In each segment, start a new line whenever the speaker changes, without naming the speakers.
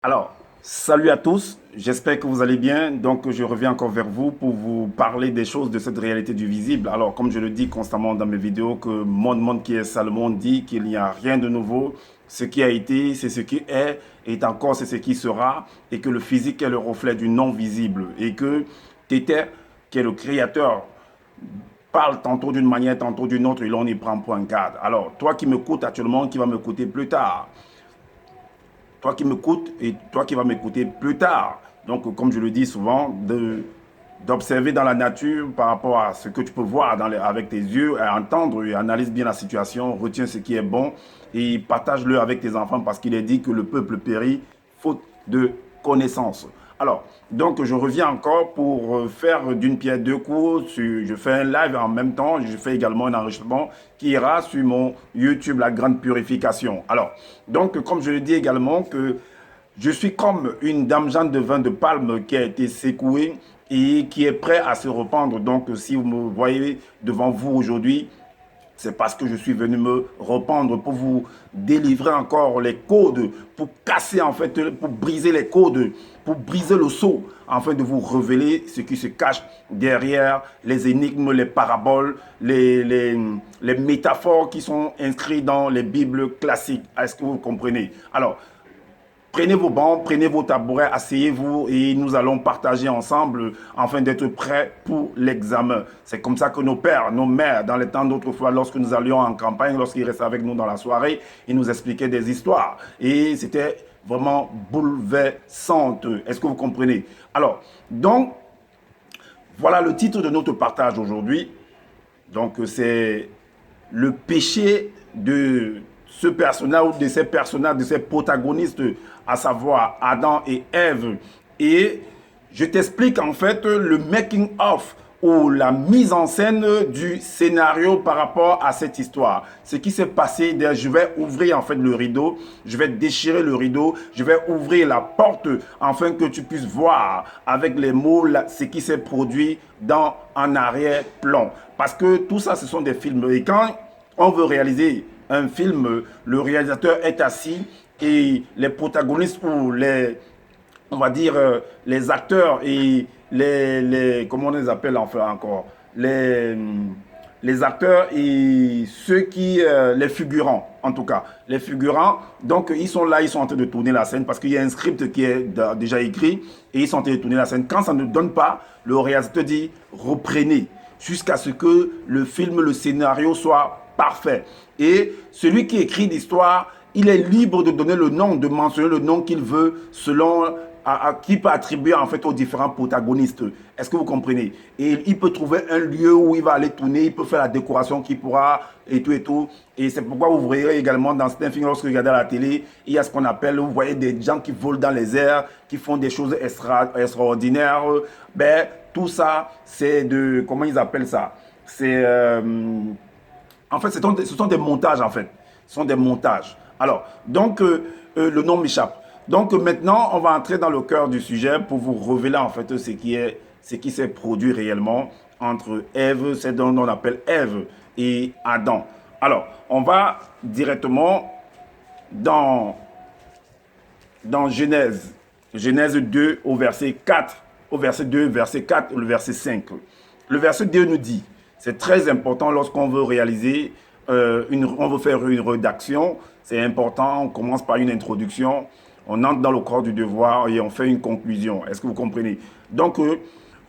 Alors, salut à tous, j'espère que vous allez bien. Donc, je reviens encore vers vous pour vous parler des choses de cette réalité du visible. Alors, comme je le dis constamment dans mes vidéos, que mon monde qui est Salomon dit qu'il n'y a rien de nouveau. Ce qui a été, c'est ce qui est, et encore, c'est ce qui sera, et que le physique est le reflet du non visible, et que Tété, qui est le créateur, parle tantôt d'une manière, tantôt d'une autre, et l'on y prend point garde. Alors, toi qui m'écoutes actuellement, qui va m'écouter plus tard, toi qui m'écoutes et toi qui vas m'écouter plus tard. Donc, comme je le dis souvent, d'observer dans la nature par rapport à ce que tu peux voir avec tes yeux, et entendre et analyse bien la situation, retiens ce qui est bon et partage-le avec tes enfants parce qu'il est dit que le peuple périt faute de connaissance. Alors, donc je reviens encore pour faire d'une pierre deux coups. Je fais un live en même temps. Je fais également un enregistrement qui ira sur mon YouTube, La Grande Purification. Alors, donc comme je le dis également que je suis comme une dame Jeanne de vin de palme qui a été secouée et qui est prêt à se rependre. Donc, si vous me voyez devant vous aujourd'hui, c'est parce que je suis venu me rependre pour vous délivrer encore les codes, pour casser en fait, pour briser les codes, pour briser le sceau, afin de vous révéler ce qui se cache derrière les énigmes, les paraboles, les métaphores qui sont inscrites dans les Bibles classiques. Est-ce que vous comprenez? Alors, prenez vos bancs, prenez vos tabourets, asseyez-vous et nous allons partager ensemble afin d'être prêts pour l'examen. C'est comme ça que nos pères, nos mères, dans les temps d'autrefois, lorsque nous allions en campagne, lorsqu'ils restaient avec nous dans la soirée, ils nous expliquaient des histoires. Et c'était vraiment bouleversant. Est-ce que vous comprenez? Alors, donc, voilà le titre de notre partage aujourd'hui. Donc, c'est le péché de ce personnage ou de ces personnages, de ces protagonistes, à savoir Adam et Ève. Et je t'explique en fait le making of ou la mise en scène du scénario par rapport à cette histoire. Ce qui s'est passé, je vais ouvrir en fait le rideau, je vais déchirer le rideau, je vais ouvrir la porte afin que tu puisses voir avec les mots ce qui s'est produit dans un arrière-plan. Parce que tout ça, ce sont des films. Et quand on veut réaliser un film, le réalisateur est assis et les protagonistes ou on va dire, les acteurs et comment on les appelle enfin encore, les acteurs et ceux qui, les figurants, en tout cas, les figurants, donc ils sont là, ils sont en train de tourner la scène parce qu'il y a un script qui est déjà écrit et ils sont en train de tourner la scène. Quand ça ne donne pas, le réalisateur dit reprenez jusqu'à ce que le film, le scénario soit parfait. Et celui qui écrit l'histoire, il est libre de donner le nom, de mentionner le nom qu'il veut selon qui peut attribuer en fait aux différents protagonistes. Est-ce que vous comprenez? Et il peut trouver un lieu où il va aller tourner, il peut faire la décoration qu'il pourra et tout et tout. Et c'est pourquoi vous verrez également dans certains films, lorsque vous regardez à la télé, il y a ce qu'on appelle, vous voyez des gens qui volent dans les airs, qui font des choses extraordinaires. Ben, tout ça, c'est de, comment ils appellent ça? C'est, en fait, ce sont des montages en fait. Ce sont des montages. Alors, donc, le nom m'échappe. Donc maintenant, on va entrer dans le cœur du sujet pour vous révéler en fait ce qui s'est produit réellement entre Ève, c'est dont on appelle Ève, et Adam. Alors, on va directement dans, dans Genèse. Genèse 2 au verset 4, au verset 2, verset 4, le verset 5. Le verset 2 nous dit, c'est très important lorsqu'on veut réaliser, on veut faire une rédaction, c'est important, on commence par une introduction, on entre dans le corps du devoir et on fait une conclusion. Est-ce que vous comprenez? Donc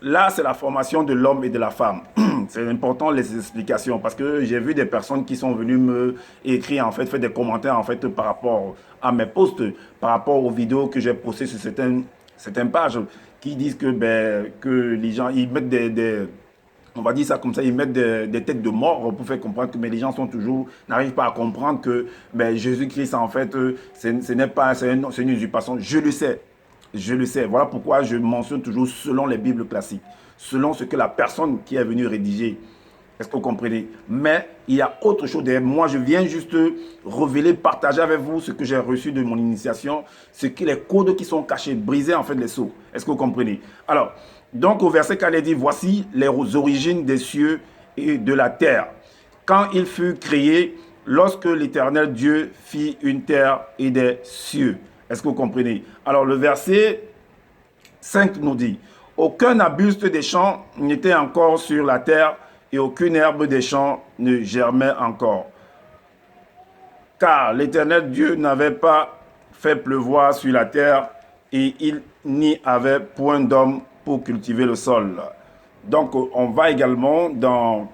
là, c'est la formation de l'homme et de la femme. C'est important les explications parce que j'ai vu des personnes qui sont venues me écrire, en fait, faire des commentaires en fait par rapport à mes posts, par rapport aux vidéos que j'ai postées sur certaines pages qui disent que, ben, que les gens, ils mettent on va dire ça comme ça, ils mettent des têtes de mort pour faire comprendre que mais les gens sont toujours, n'arrivent pas à comprendre que ben, Jésus-Christ, en fait, ce n'est pas, c'est une usurpation. Je le sais. Voilà pourquoi je mentionne toujours selon les Bibles classiques, selon ce que la personne qui est venue rédiger. Est-ce que vous comprenez? Mais il y a autre chose derrière. Moi, je viens juste révéler, partager avec vous ce que j'ai reçu de mon initiation, les codes qui sont cachés, briser en fait les sceaux. Est-ce que vous comprenez? Alors, donc au verset 4, il dit, voici les origines des cieux et de la terre. Quand il fut créé, lorsque l'Éternel Dieu fit une terre et des cieux. Est-ce que vous comprenez? Alors, le verset 5 nous dit, « Aucun arbuste des champs n'était encore sur la terre et aucune herbe des champs ne germait encore. Car l'Éternel Dieu n'avait pas fait pleuvoir sur la terre et il n'y avait point d'homme pour cultiver le sol. » Donc, on va également dans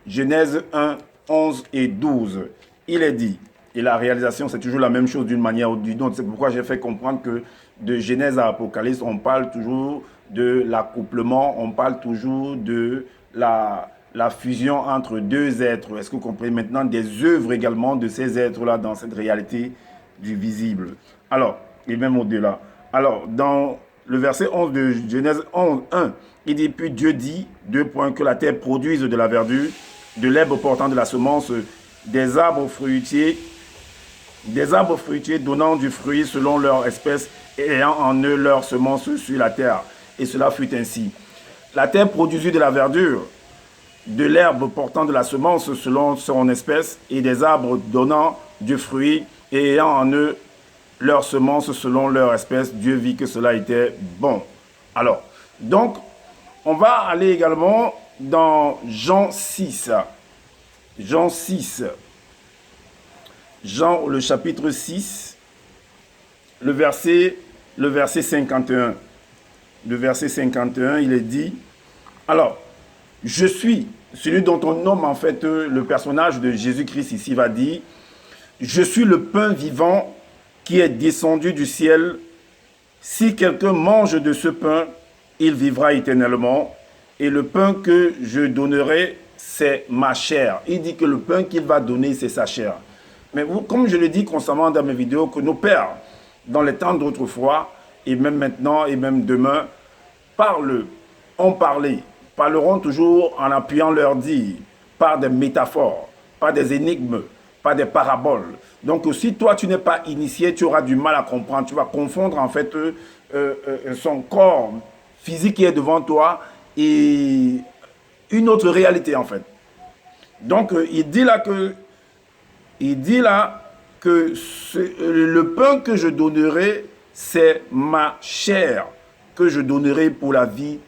Genèse 1, 11 et 12. Il est dit, et la réalisation, c'est toujours la même chose d'une manière ou d'une autre. C'est pourquoi j'ai fait comprendre que de Genèse à Apocalypse, on parle toujours de l'accouplement, on parle toujours de la fusion entre deux êtres. Est-ce que vous comprenez maintenant des œuvres également de ces êtres-là dans cette réalité du visible? Alors, et même au-delà. Alors, dans le verset 11 de Genèse 11, 1, il dit, puis Dieu dit, deux points, que la terre produise de la verdure, de l'herbe portant de la semence, des arbres fruitiers donnant du fruit selon leur espèce et ayant en eux leur semence sur la terre. Et cela fut ainsi. La terre produisit de la verdure, de l'herbe portant de la semence selon son espèce et des arbres donnant du fruit et ayant en eux leur semence selon leur espèce. Dieu vit que cela était bon. Alors, donc, on va aller également dans Jean 6. Jean 6. Jean, le chapitre 6, le verset 51. Le verset 51, il est dit, alors, je suis, celui dont on nomme en fait le personnage de Jésus-Christ ici va dire, je suis le pain vivant qui est descendu du ciel. Si quelqu'un mange de ce pain, il vivra éternellement. Et le pain que je donnerai, c'est ma chair. Il dit que le pain qu'il va donner, c'est sa chair. Mais vous, comme je le dis constamment dans mes vidéos, que nos pères, dans les temps d'autrefois, et même maintenant, et même demain, parleront toujours en appuyant leur dire, par des métaphores, par des énigmes, par des paraboles. Donc si toi tu n'es pas initié, tu auras du mal à comprendre. Tu vas confondre en fait son corps physique qui est devant toi et une autre réalité en fait. Donc il dit là que le pain que je donnerai, c'est ma chair que je donnerai pour la vie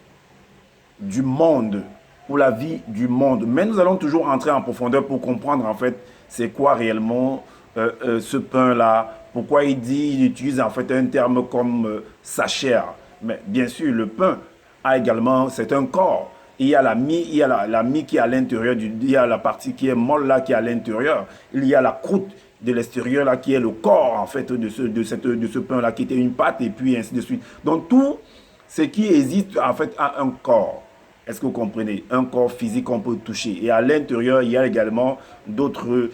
du monde. Pour la vie du monde. Mais nous allons toujours entrer en profondeur pour comprendre en fait c'est quoi réellement ce pain-là. Pourquoi il utilise en fait un terme comme sa chair. Mais bien sûr, le pain a également, c'est un corps. Il y a la mie, qui est à l'intérieur, il y a la partie qui est molle là, qui est à l'intérieur. Il y a la croûte de l'extérieur là, qui est le corps en fait de ce pain là, qui était une pâte et puis ainsi de suite. Donc tout ce qui existe en fait a un corps. Est-ce que vous comprenez? Un corps physique qu'on peut toucher. Et à l'intérieur, il y a également d'autres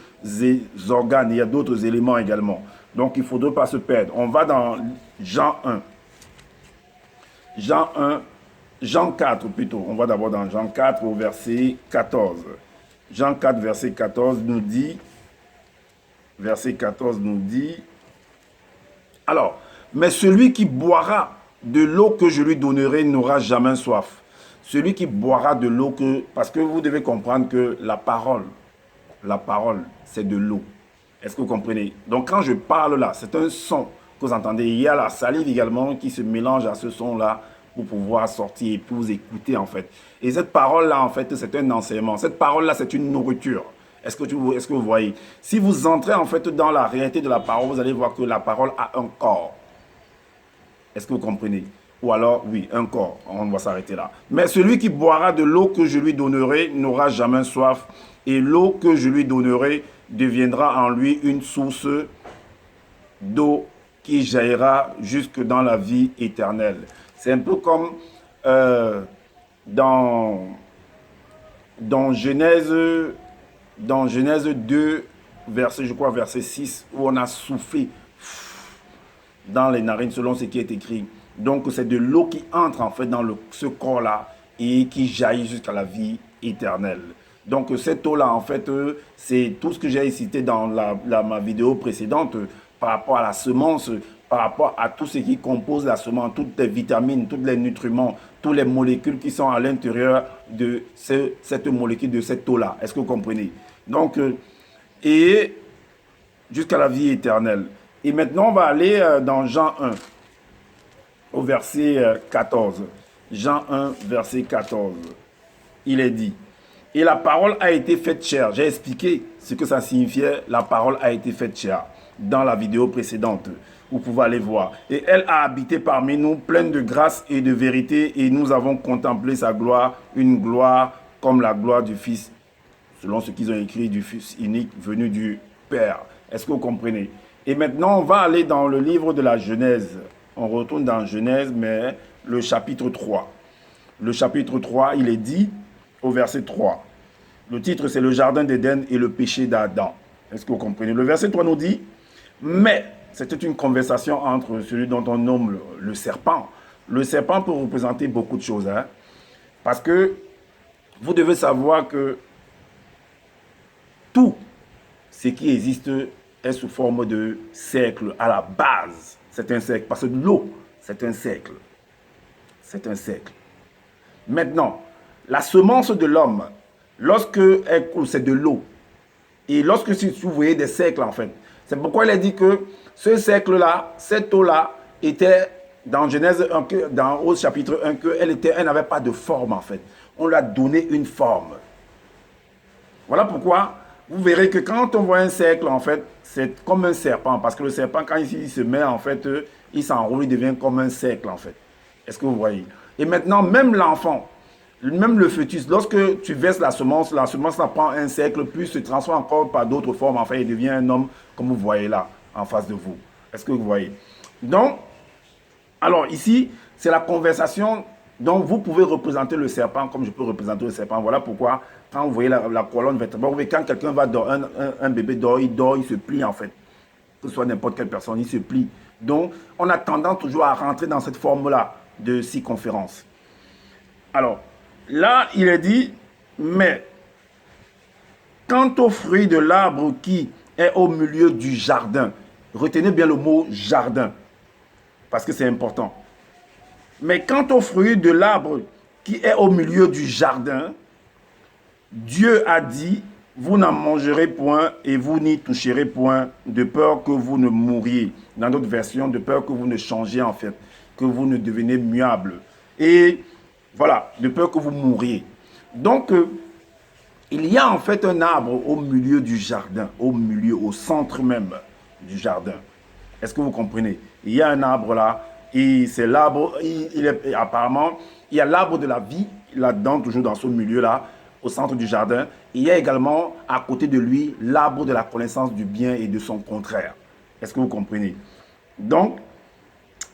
organes, il y a d'autres éléments également. Donc il ne faudrait pas se perdre. On va dans Jean 1. Jean 4 plutôt. On va d'abord dans Jean 4 au verset 14. Jean 4 verset 14 nous dit, alors, mais celui qui boira de l'eau que je lui donnerai n'aura jamais soif. Celui qui boira de l'eau que... Parce que vous devez comprendre que la parole, c'est de l'eau. Est-ce que vous comprenez? Donc quand je parle là, c'est un son que vous entendez. Il y a la salive également qui se mélange à ce son-là pour pouvoir sortir et pour vous écouter en fait. Et cette parole-là, en fait, c'est un enseignement. Cette parole-là, c'est une nourriture. Est-ce que vous voyez? Si vous entrez en fait dans la réalité de la parole, vous allez voir que la parole a un corps. Est-ce que vous comprenez? Ou alors, oui, un corps. On va s'arrêter là. Mais celui qui boira de l'eau que je lui donnerai n'aura jamais soif. Et l'eau que je lui donnerai deviendra en lui une source d'eau qui jaillira jusque dans la vie éternelle. C'est un peu comme dans Genèse 2, verset 6, où on a soufflé dans les narines selon ce qui est écrit. Donc c'est de l'eau qui entre en fait dans ce corps-là et qui jaillit jusqu'à la vie éternelle. Donc cette eau-là, en fait, c'est tout ce que j'ai cité dans ma vidéo précédente par rapport à la semence, par rapport à tout ce qui compose la semence, toutes les vitamines, tous les nutriments, toutes les molécules qui sont à l'intérieur de cette molécule, de cette eau-là. Est-ce que vous comprenez? Donc, et jusqu'à la vie éternelle. Et maintenant, on va aller dans Jean 1, au verset 14. Jean 1, verset 14. Il est dit, et la parole a été faite chair. J'ai expliqué ce que ça signifiait, la parole a été faite chair, dans la vidéo précédente. Vous pouvez aller voir. Et elle a habité parmi nous, pleine de grâce et de vérité, et nous avons contemplé sa gloire, une gloire comme la gloire du Fils, selon ce qu'ils ont écrit, du Fils unique venu du Père. Est-ce que vous comprenez? Et maintenant, on va aller dans le livre de la Genèse. On retourne dans Genèse, mais le chapitre 3. Le chapitre 3, il est dit au verset 3. Le titre, c'est le jardin d'Éden et le péché d'Adam. Est-ce que vous comprenez? Le verset 3 nous dit, mais c'était une conversation entre celui dont on nomme le serpent. Le serpent peut représenter beaucoup de choses. Hein? Parce que vous devez savoir que tout ce qui existe est sous forme de cercle à la base. C'est un cercle. Parce que l'eau, c'est un cercle. C'est un cercle. Maintenant, la semence de l'homme, lorsque elle coule, c'est de l'eau. Et lorsque vous voyez des cercles, en fait, c'est pourquoi il a dit que ce cercle-là, cette eau-là, était dans Genèse 1, dans au chapitre 1, qu'elle n'avait pas de forme, en fait. On lui a donné une forme. Voilà pourquoi vous verrez que quand on voit un cercle, en fait, c'est comme un serpent. Parce que le serpent, quand il se met, en fait, il s'enroule, il devient comme un cercle, en fait. Est-ce que vous voyez? Et maintenant, même l'enfant, même le fœtus, lorsque tu verses la semence ça prend un cercle, puis se transforme encore par d'autres formes. Enfin, il devient un homme, comme vous voyez là, en face de vous. Est-ce que vous voyez? Donc, alors ici, c'est la conversation. Donc, vous pouvez représenter le serpent comme je peux représenter le serpent. Voilà pourquoi, quand vous voyez la colonne vertébrale, vous voyez quand quelqu'un va dormir, un bébé dort, il se plie en fait. Que ce soit n'importe quelle personne, il se plie. Donc, on a tendance toujours à rentrer dans cette forme-là de circonférence. Alors, là, il est dit, mais quant au fruit de l'arbre qui est au milieu du jardin, retenez bien le mot jardin, parce que c'est important. Mais quant au fruit de l'arbre qui est au milieu du jardin, Dieu a dit, vous n'en mangerez point et vous n'y toucherez point, de peur que vous ne mouriez. Dans d'autres versions, de peur que vous ne changiez en fait, que vous ne deveniez muable. Et voilà, de peur que vous mouriez. Donc, il y a en fait un arbre au milieu du jardin, au milieu, au centre même du jardin. Est-ce que vous comprenez? Il y a un arbre là, et c'est l'arbre, apparemment, il y a l'arbre de la vie là-dedans, toujours dans ce milieu-là, au centre du jardin. Il y a également à côté de lui l'arbre de la connaissance du bien et de son contraire. Est-ce que vous comprenez? Donc,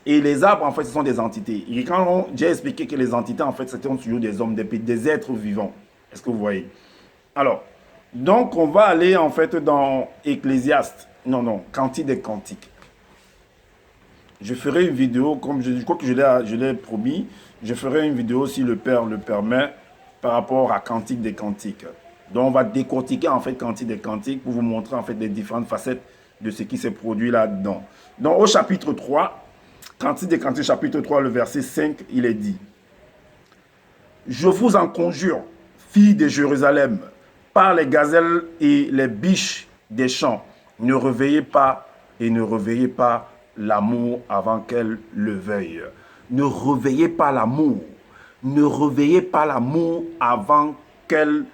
et les arbres, en fait, ce sont des entités. Et quand j'ai expliqué que les entités, en fait, c'était toujours des hommes, des êtres vivants. Est-ce que vous voyez? Alors, donc, on va aller, en fait, dans Ecclésiaste. Non, Cantique des Cantiques. Je ferai une vidéo, comme je crois que je l'ai promis, je ferai une vidéo, si le Père le permet, par rapport à Cantique des Cantiques. Donc, on va décortiquer, en fait, Cantique des Cantiques pour vous montrer, en fait, les différentes facettes de ce qui s'est produit là-dedans. Donc, au chapitre 3, Cantique des Cantiques, chapitre 3, le verset 5, il est dit, « Je vous en conjure, filles de Jérusalem, par les gazelles et les biches des champs, ne réveillez pas et ne réveillez pas l'amour avant qu'elle le veuille. » Ne réveillez pas l'amour. Ne réveillez pas l'amour avant qu'elle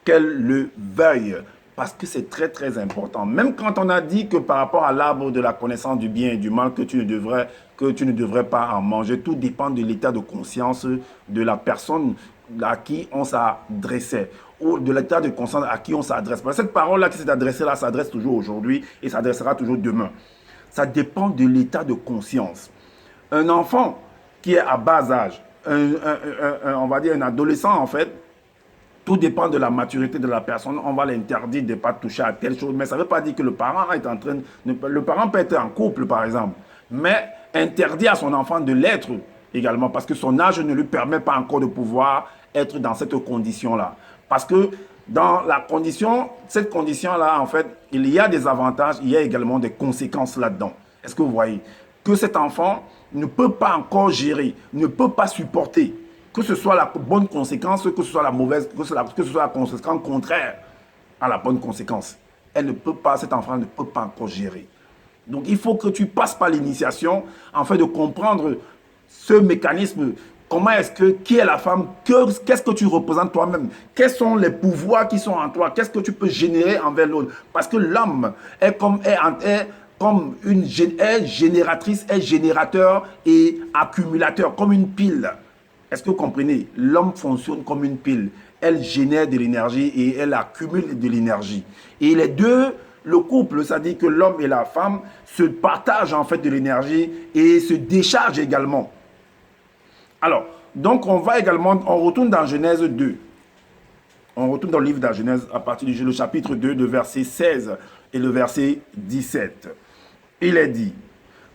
le veuille. Parce que c'est très très important. Même quand on a dit que par rapport à l'arbre de la connaissance du bien et du mal, que tu ne devrais pas en manger, tout dépend de l'état de conscience de la personne à qui on s'adressait, ou de l'état de conscience à qui on s'adresse. Cette parole-là qui s'est adressée là s'adresse toujours aujourd'hui et s'adressera toujours demain. Ça dépend de l'état de conscience. Un enfant qui est à bas âge, on va dire un adolescent en fait, tout dépend de la maturité de la personne. On va l'interdire de ne pas toucher à telle chose. Mais ça ne veut pas dire que le parent est en train... Le parent peut être en couple, par exemple. Mais interdire à son enfant de l'être également. Parce que son âge ne lui permet pas encore de pouvoir être dans cette condition-là. Parce que dans cette condition-là, en fait, il y a des avantages, il y a également des conséquences là-dedans. Est-ce que vous voyez? Que cet enfant ne peut pas encore gérer, ne peut pas supporter. Que ce soit la bonne conséquence, que ce soit la mauvaise, que ce soit la conséquence contraire à la bonne conséquence. Elle ne peut pas, cet enfant ne peut pas encore gérer. Donc, il faut que tu passes par l'initiation afin de comprendre ce mécanisme. Comment est-ce que, qui est la femme, qu'est-ce que tu représentes toi-même, quels sont les pouvoirs qui sont en toi, qu'est-ce que tu peux générer envers l'autre. Parce que l'homme est comme est génératrice, est générateur et accumulateur, comme une pile. Est-ce que vous comprenez? L'homme fonctionne comme une pile. Elle génère de l'énergie et elle accumule de l'énergie. Et les deux, le couple, c'est-à-dire que l'homme et la femme se partagent en fait de l'énergie et se déchargent également. Alors, donc on va également, on retourne dans Genèse 2. On retourne dans le livre de la Genèse à partir du chapitre 2, le verset 16 et le verset 17. Il est dit,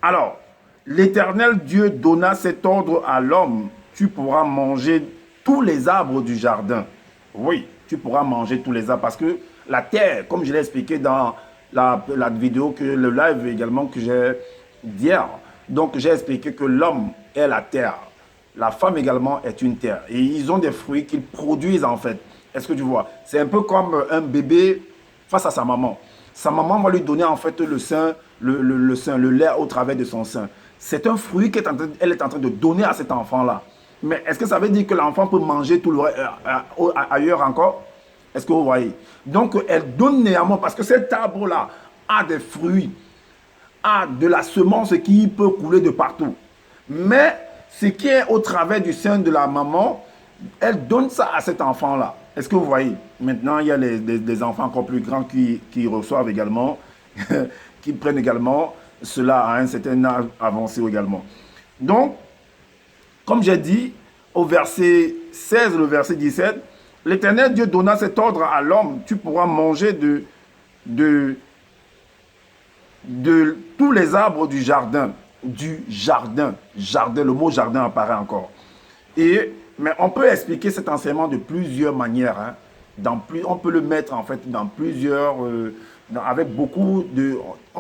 alors, l'Éternel Dieu donna cet ordre à l'homme, tu pourras manger tous les arbres du jardin. Oui, tu pourras manger tous les arbres parce que la terre, comme je l'ai expliqué dans la vidéo, le live également que j'ai d'hier, donc j'ai expliqué que l'homme est la terre. La femme également est une terre. Et ils ont des fruits qu'ils produisent en fait. Est-ce que tu vois? C'est un peu comme un bébé face à sa maman. Sa maman va lui donner en fait le sein, le lait au travers de son sein. C'est un fruit qu'elle est en train de donner à cet enfant-là. Mais est-ce que ça veut dire que l'enfant peut manger tout le ailleurs encore? Est-ce que vous voyez? Donc elle donne néanmoins, parce que cet arbre-là a des fruits, a de la semence qui peut couler de partout. Mais ce qui est au travers du sein de la maman, elle donne ça à cet enfant-là. Est-ce que vous voyez? Maintenant, il y a des enfants encore plus grands qui reçoivent également, qui prennent également cela à un certain âge avancé également. Donc, comme j'ai dit, au verset 16, le verset 17, l'Éternel Dieu donna cet ordre à l'homme, tu pourras manger de tous les arbres du jardin. Jardin, le mot jardin apparaît encore. Mais on peut expliquer cet enseignement de plusieurs manières. Hein. On peut le mettre en fait dans plusieurs, on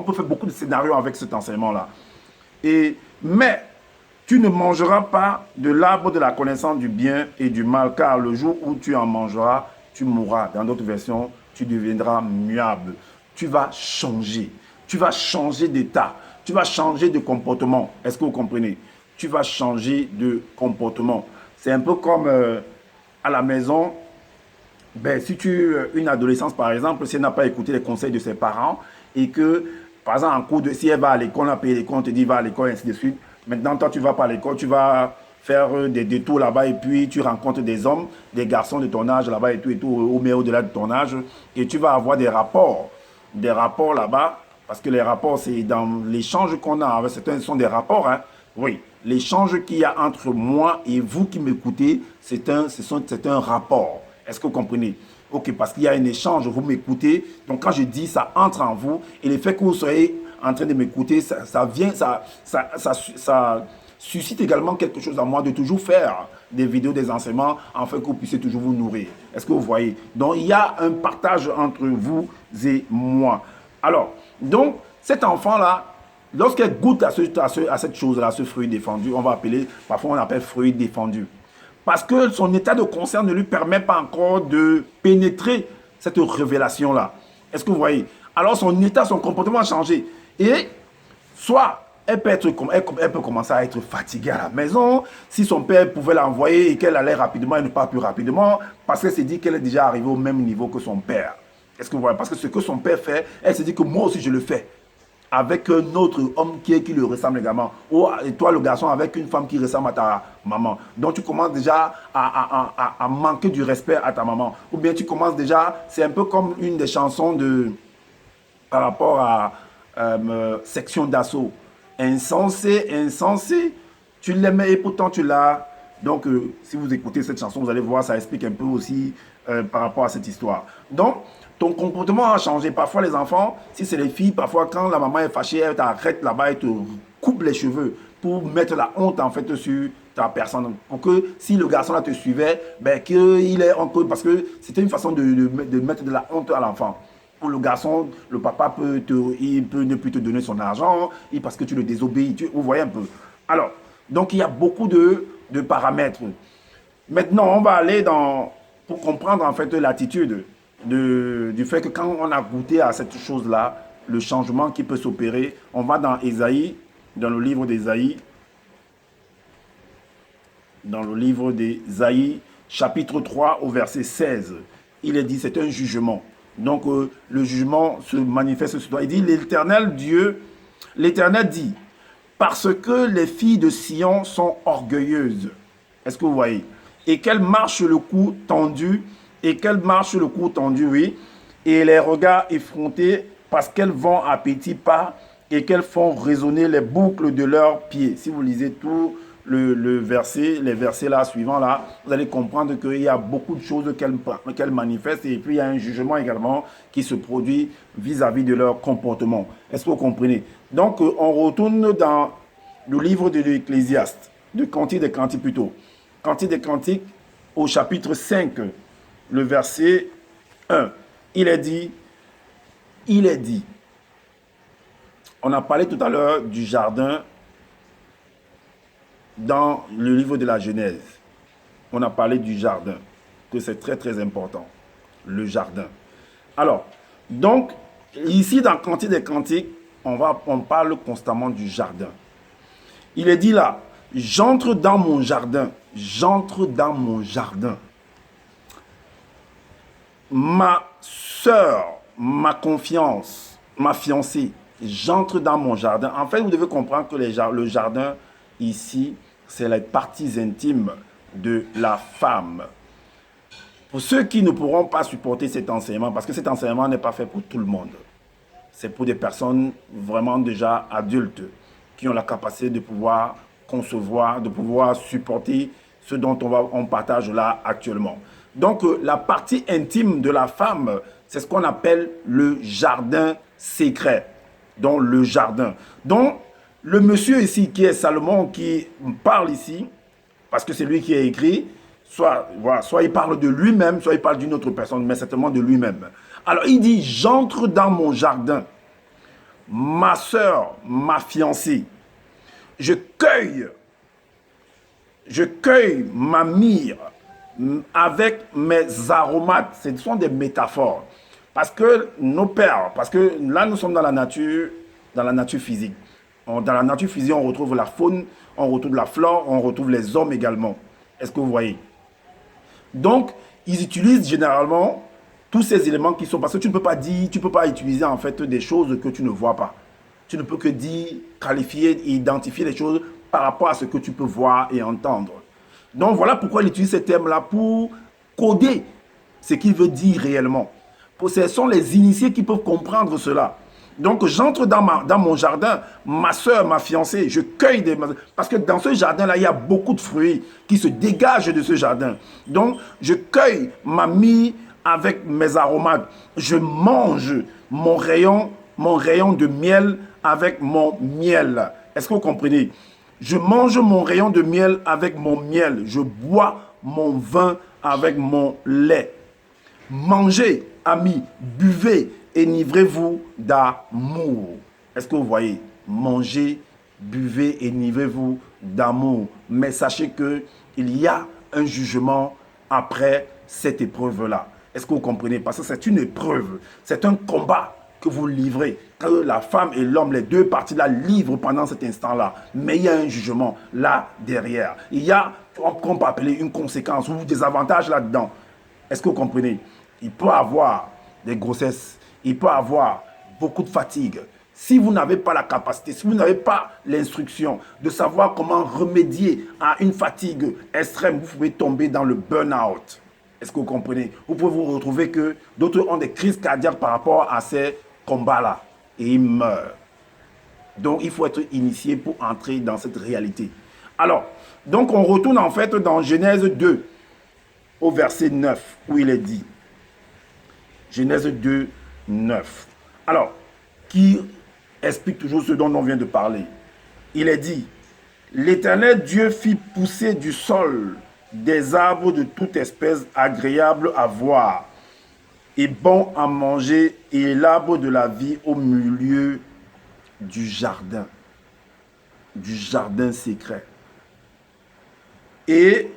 peut faire beaucoup de scénarios avec cet enseignement-là. Mais tu ne mangeras pas de l'arbre de la connaissance du bien et du mal, car le jour où tu en mangeras, tu mourras. Dans d'autres versions, tu deviendras muable. Tu vas changer. Tu vas changer d'état. Tu vas changer de comportement. Est-ce que vous comprenez? Tu vas changer de comportement. C'est un peu comme à la maison. Ben, si une adolescence, par exemple, si elle n'a pas écouté les conseils de ses parents et que, par exemple, en cours si elle va à l'école, on a payé l'école, on te dit va à l'école, ainsi de suite. Maintenant, toi, tu vas pas à l'école, tu vas faire des détours là-bas et puis tu rencontres des hommes, des garçons de ton âge là-bas et tout, ou mais au-delà de ton âge, et tu vas avoir des rapports là-bas, parce que les rapports, c'est dans l'échange qu'on a, certains sont des rapports, hein. Oui, l'échange qu'il y a entre moi et vous qui m'écoutez, c'est un rapport. Est-ce que vous comprenez? Ok, parce qu'il y a un échange, vous m'écoutez, donc quand je dis ça entre en vous, et le fait que vous soyez en train de m'écouter, ça suscite également quelque chose en moi de toujours faire des vidéos, des enseignements, afin que vous puissiez toujours vous nourrir. Est-ce que vous voyez? Donc, il y a un partage entre vous et moi. Alors, donc, cet enfant-là, lorsqu'elle goûte à cette chose-là, ce fruit défendu, parfois on appelle fruit défendu. Parce que son état de conscience ne lui permet pas encore de pénétrer cette révélation-là. Est-ce que vous voyez? Alors son état, son comportement a changé. Et soit elle peut commencer à être fatiguée à la maison. Si son père pouvait l'envoyer et qu'elle allait rapidement, elle ne part plus rapidement parce qu'elle s'est dit qu'elle est déjà arrivée au même niveau que son père. Est-ce que vous voyez? Parce que ce que son père fait, elle se dit que moi aussi je le fais. Avec un autre homme qui lui ressemble également. Ou et toi, le garçon, avec une femme qui ressemble à ta maman. Donc, tu commences déjà à manquer du respect à ta maman. Ou bien tu commences déjà, c'est un peu comme une des chansons par rapport à Section d'Assaut. Insensé, insensé, tu l'aimais et pourtant tu l'as. Donc, si vous écoutez cette chanson, vous allez voir, ça explique un peu aussi par rapport à cette histoire. Donc, ton comportement a changé. Parfois, les enfants, si c'est les filles, parfois, quand la maman est fâchée, elle t'arrête là-bas et te coupe les cheveux pour mettre la honte, en fait, sur ta personne. Pour que si le garçon là te suivait, ben, qu'il est encore. Parce que c'était une façon de mettre de la honte à l'enfant. Pour le garçon, le papa il peut ne plus te donner son argent parce que tu le désobéis. Vous voyez un peu. Alors, donc, il y a beaucoup de paramètres. Maintenant, on va aller pour comprendre, en fait, l'attitude du fait que quand on a goûté à cette chose-là, le changement qui peut s'opérer. On va dans Ésaïe, dans le livre d'Ésaïe, chapitre 3 au verset 16. Il est dit, c'est un jugement. Donc le jugement se manifeste sur toi. Il dit, l'Éternel dit, parce que les filles de Sion sont orgueilleuses. Est-ce que vous voyez? Et qu'elles marchent le cou tendu, oui, et les regards effrontés, parce qu'elles vont à petits pas et qu'elles font résonner les boucles de leurs pieds. Si vous lisez tout les versets là suivants là, vous allez comprendre qu'il y a beaucoup de choses qu'elles manifestent, et puis il y a un jugement également qui se produit vis-à-vis de leur comportement. Est-ce que vous comprenez? Donc on retourne dans le livre de l'Ecclésiaste, de Cantique des Cantiques plutôt. Cantique des Cantiques au chapitre 5, le verset 1. Il est dit, on a parlé tout à l'heure du jardin dans le livre de la Genèse. On a parlé du jardin, que c'est très très important, le jardin. Alors, donc, ici dans Cantique des Cantiques, on parle constamment du jardin. Il est dit là, j'entre dans mon jardin, ma sœur, ma confiance, ma fiancée, j'entre dans mon jardin. En fait, vous devez comprendre que le jardin, ici, c'est les parties intimes de la femme. Pour ceux qui ne pourront pas supporter cet enseignement, parce que cet enseignement n'est pas fait pour tout le monde. C'est pour des personnes vraiment déjà adultes, qui ont la capacité de pouvoir concevoir, de pouvoir supporter ce dont on partage là actuellement. Donc, la partie intime de la femme, c'est ce qu'on appelle le jardin secret. Donc, le jardin. Donc, le monsieur ici, qui est Salomon, qui parle ici, parce que c'est lui qui a écrit, soit il parle de lui-même, soit il parle d'une autre personne, mais certainement de lui-même. Alors, il dit, j'entre dans mon jardin, ma sœur, ma fiancée, je cueille ma myrrhe avec mes aromates. Ce sont des métaphores. Parce que nos pères, parce que là nous sommes dans la nature physique. Dans la nature physique, on retrouve la faune, on retrouve la flore, on retrouve les hommes également. Est-ce que vous voyez? Donc, ils utilisent généralement tous ces éléments qui sont... Parce que tu ne peux pas utiliser en fait des choses que tu ne vois pas. Tu ne peux que dire, qualifier et identifier les choses par rapport à ce que tu peux voir et entendre. Donc, voilà pourquoi il utilise ces termes-là pour coder ce qu'il veut dire réellement. Ce sont les initiés qui peuvent comprendre cela. Donc, j'entre dans mon jardin, ma soeur, ma fiancée, je cueille des... Parce que dans ce jardin-là, il y a beaucoup de fruits qui se dégagent de ce jardin. Donc, je cueille ma myrrhe avec mes aromates. Je mange mon rayon de miel avec mon miel. Est-ce que vous comprenez? Je mange mon rayon de miel avec mon miel. Je bois mon vin avec mon lait. Mangez, amis, buvez, enivrez-vous d'amour. Est-ce que vous voyez? Mangez, buvez, enivrez-vous d'amour. Mais sachez qu'il y a un jugement après cette épreuve-là. Est-ce que vous comprenez? Parce que c'est une épreuve, c'est un combat que vous livrez, que la femme et l'homme, les deux parties-là, livrent pendant cet instant-là. Mais il y a un jugement là derrière. Il y a, qu'on peut appeler une conséquence ou des avantages là-dedans. Est-ce que vous comprenez? Il peut avoir des grossesses, il peut avoir beaucoup de fatigue. Si vous n'avez pas la capacité, si vous n'avez pas l'instruction de savoir comment remédier à une fatigue extrême, vous pouvez tomber dans le burn-out. Est-ce que vous comprenez? Vous pouvez vous retrouver que d'autres ont des crises cardiaques par rapport à ces combats-là et ils meurent. Donc, il faut être initié pour entrer dans cette réalité. Alors, donc on retourne en fait dans Genèse 2 au verset 9 où il est dit. Genèse 2, 9. Alors, qui explique toujours ce dont on vient de parler. Il est dit, l'Éternel Dieu fit pousser du sol des arbres de toute espèce agréables à voir et bons à manger, et l'arbre de la vie au milieu du jardin secret. Et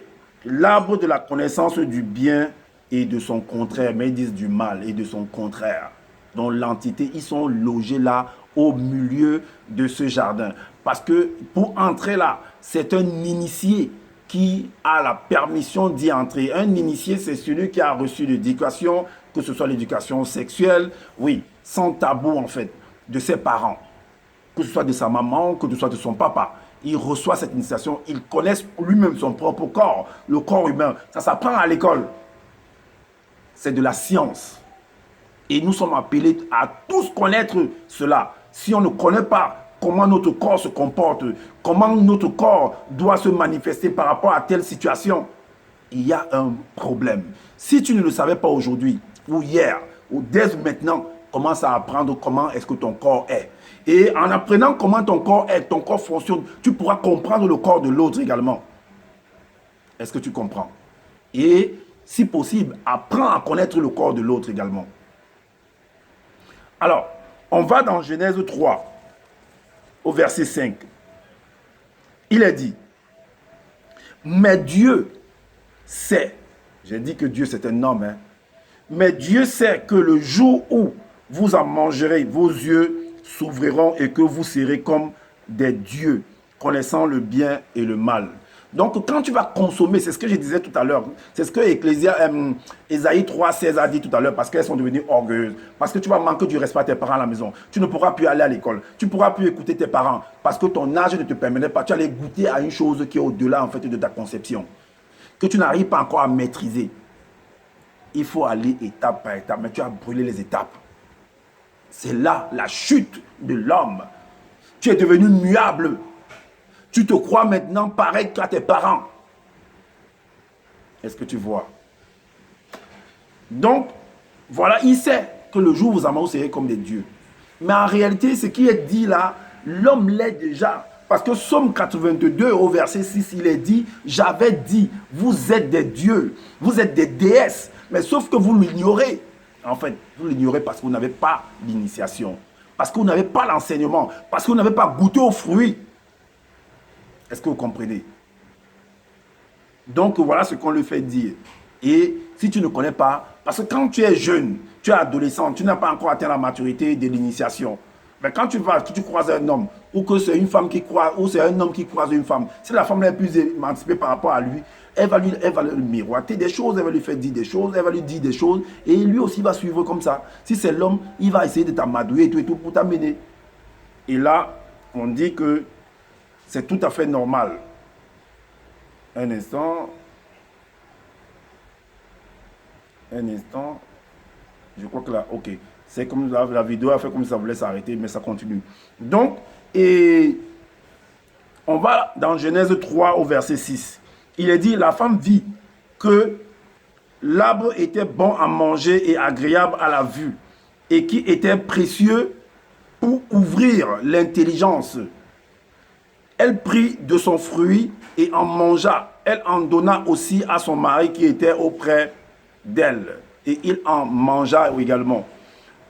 l'arbre de la connaissance du bien et de son contraire, mais ils disent du mal et de son contraire. Donc l'entité, ils sont logés là au milieu de ce jardin. Parce que pour entrer là, c'est un initié qui a la permission d'y entrer. Un initié, c'est celui qui a reçu l'éducation, que ce soit l'éducation sexuelle, oui, sans tabou en fait, de ses parents, que ce soit de sa maman, que ce soit de son papa. Il reçoit cette initiation, il connaît lui-même son propre corps, le corps humain. Ça s'apprend à l'école. C'est de la science. Et nous sommes appelés à tous connaître cela. Si on ne connaît pas comment notre corps se comporte, comment notre corps doit se manifester par rapport à telle situation, il y a un problème. Si tu ne le savais pas aujourd'hui, ou hier, ou dès maintenant, commence à apprendre comment est-ce que ton corps est. Et en apprenant comment ton corps est, ton corps fonctionne, tu pourras comprendre le corps de l'autre également. Est-ce que tu comprends? Et si possible, apprends à connaître le corps de l'autre également. Alors, on va dans Genèse 3, au verset 5. Il est dit, mais Dieu sait, j'ai dit que Dieu c'est un homme, hein, mais Dieu sait que le jour où vous en mangerez, vos yeux s'ouvriront et que vous serez comme des dieux, connaissant le bien et le mal. Donc, quand tu vas consommer, c'est ce que je disais tout à l'heure, c'est ce que Ésaïe 3,16 a dit tout à l'heure, parce qu'elles sont devenues orgueilleuses, parce que tu vas manquer du respect à tes parents à la maison, tu ne pourras plus aller à l'école, tu ne pourras plus écouter tes parents, parce que ton âge ne te permettait pas, tu allais goûter à une chose qui est au-delà en fait de ta conception, que tu n'arrives pas encore à maîtriser. Il faut aller étape par étape, mais tu as brûlé les étapes. C'est là la chute de l'homme. Tu es devenu muable. Tu te crois maintenant pareil qu'à tes parents. Est-ce que tu vois? Donc, voilà, il sait que le jour où vous en serez comme des dieux. Mais en réalité, ce qui est dit là, l'homme l'est déjà. Parce que Somme 82 au verset 6, il est dit, j'avais dit, vous êtes des dieux, vous êtes des déesses, mais sauf que vous l'ignorez. En fait, vous l'ignorez parce que vous n'avez pas l'initiation, parce que vous n'avez pas l'enseignement, parce que vous n'avez pas goûté aux fruits. Est-ce que vous comprenez? Donc voilà ce qu'on lui fait dire. Et si tu ne connais pas, parce que quand tu es jeune, tu es adolescent, tu n'as pas encore atteint la maturité de l'initiation. Mais quand tu croises un homme, ou que c'est une femme qui croise, ou c'est un homme qui croise une femme, si la femme est plus émancipée par rapport à lui, elle va lui miroiter des choses, elle va lui faire dire des choses, elle va lui dire des choses, et lui aussi va suivre comme ça. Si c'est l'homme, il va essayer de t'amadouer et tout pour t'amener. Et là, on dit que c'est tout à fait normal. Un instant. Je crois que là, ok. C'est comme la vidéo a fait comme ça voulait s'arrêter, mais ça continue. Donc, et on va dans Genèse 3 au verset 6. Il est dit, la femme vit que l'arbre était bon à manger et agréable à la vue, et qui était précieux pour ouvrir l'intelligence. Elle prit de son fruit et en mangea. Elle en donna aussi à son mari qui était auprès d'elle. Et il en mangea également.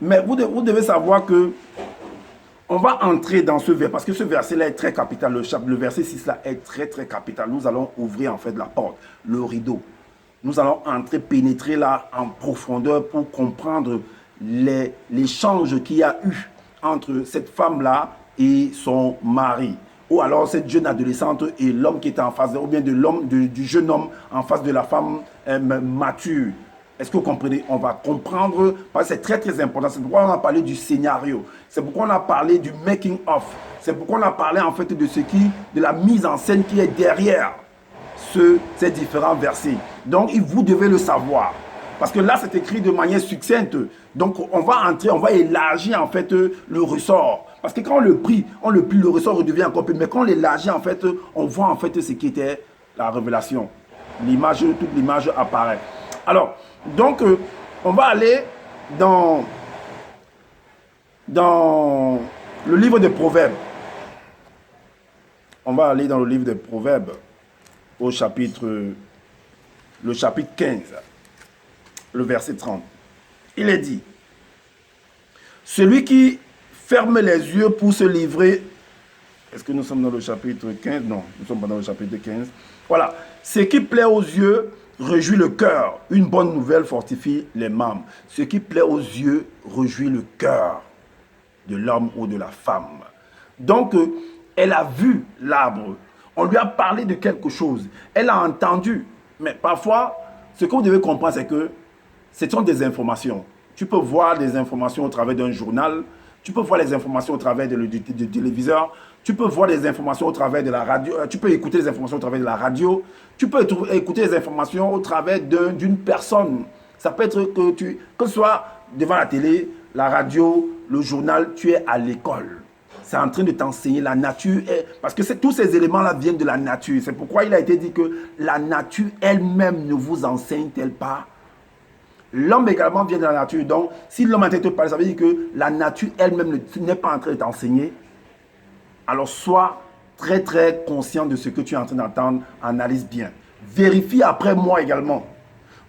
Mais vous devez savoir que on va entrer dans ce verset, parce que ce verset-là est très capital. Le verset 6 là est très très capital. Nous allons ouvrir en fait la porte, le rideau. Nous allons entrer, pénétrer là en profondeur pour comprendre l'échange qu'il y a eu entre cette femme-là et son mari. Ou alors cette jeune adolescente et l'homme qui était en face, ou bien du jeune homme en face de la femme mature. Est-ce que vous comprenez? On va comprendre, parce que c'est très très important. C'est pourquoi on a parlé du scénario. C'est pourquoi on a parlé du making of. C'est pourquoi on a parlé en fait de la mise en scène qui est derrière ces différents versets. Donc vous devez le savoir. Parce que là c'est écrit de manière succincte. Donc on va entrer, on va élargir en fait le ressort. Parce que quand on le plie, le ressort redevient encore plus. Mais quand on l'élargit en fait, on voit en fait ce qui était la révélation. Toute l'image apparaît. Alors, donc, on va aller dans le livre des Proverbes. On va aller dans le livre des Proverbes, le chapitre 15, le verset 30. Il est dit, celui qui ferme les yeux pour se livrer Est-ce que nous sommes dans le chapitre 15? Non, nous ne sommes pas dans le chapitre 15. Voilà. Ce qui plaît aux yeux réjouit le cœur. Une bonne nouvelle fortifie les membres. Ce qui plaît aux yeux réjouit le cœur de l'homme ou de la femme. Donc, elle a vu l'arbre. On lui a parlé de quelque chose. Elle a entendu. Mais parfois, ce que vous devez comprendre, c'est que ce sont des informations. Tu peux voir des informations au travers d'un journal. Tu peux voir les informations au travers du téléviseur. Tu peux voir des informations au travers de la radio. Tu peux écouter les informations au travers de la radio. Tu peux écouter les informations au travers d'une personne. Ça peut être que ce soit devant la télé, la radio, le journal, tu es à l'école. C'est en train de t'enseigner la nature. Parce que tous ces éléments-là viennent de la nature. C'est pourquoi il a été dit que la nature elle-même ne vous enseigne-t-elle pas? L'homme également vient de la nature. Donc, si l'homme est en train de te parler, ça veut dire que la nature elle-même n'est pas en train de t'enseigner. Alors, sois très, très conscient de ce que tu es en train d'entendre. Analyse bien. Vérifie après moi également.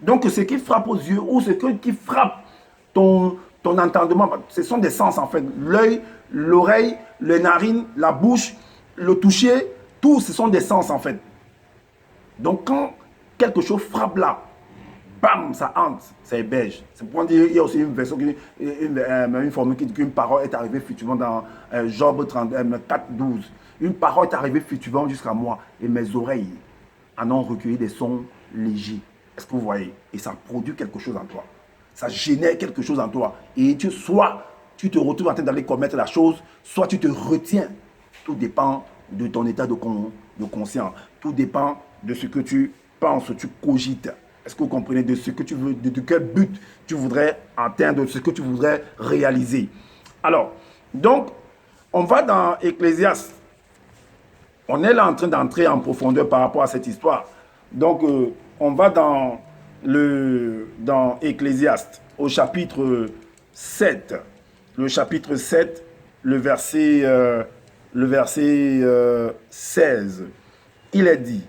Donc, ce qui frappe aux yeux ou ce qui frappe ton entendement, ce sont des sens en fait. L'œil, l'oreille, les narines, la bouche, le toucher, tout ce sont des sens en fait. Donc, quand quelque chose frappe là, bam, ça hante, c'est beige. C'est pour dire il y a aussi une version, une formule qui dit qu'une parole est arrivée furtivement dans Job 4:12. Une parole est arrivée furtivement jusqu'à moi et mes oreilles en ont recueilli des sons légers. Est-ce que vous voyez? Et ça produit quelque chose en toi. Ça génère quelque chose en toi. Et soit tu te retrouves en train d'aller commettre la chose, soit tu te retiens. Tout dépend de ton état de conscience. Tout dépend de ce que tu penses, tu cogites. Est-ce que vous comprenez de ce que tu veux, de quel but tu voudrais atteindre, de ce que tu voudrais réaliser? Alors, donc, on va dans Ecclésiaste. On est là en train d'entrer en profondeur par rapport à cette histoire. Donc, on va dans Ecclésiaste, au chapitre 7. Le chapitre 7, le verset 16. Il est dit,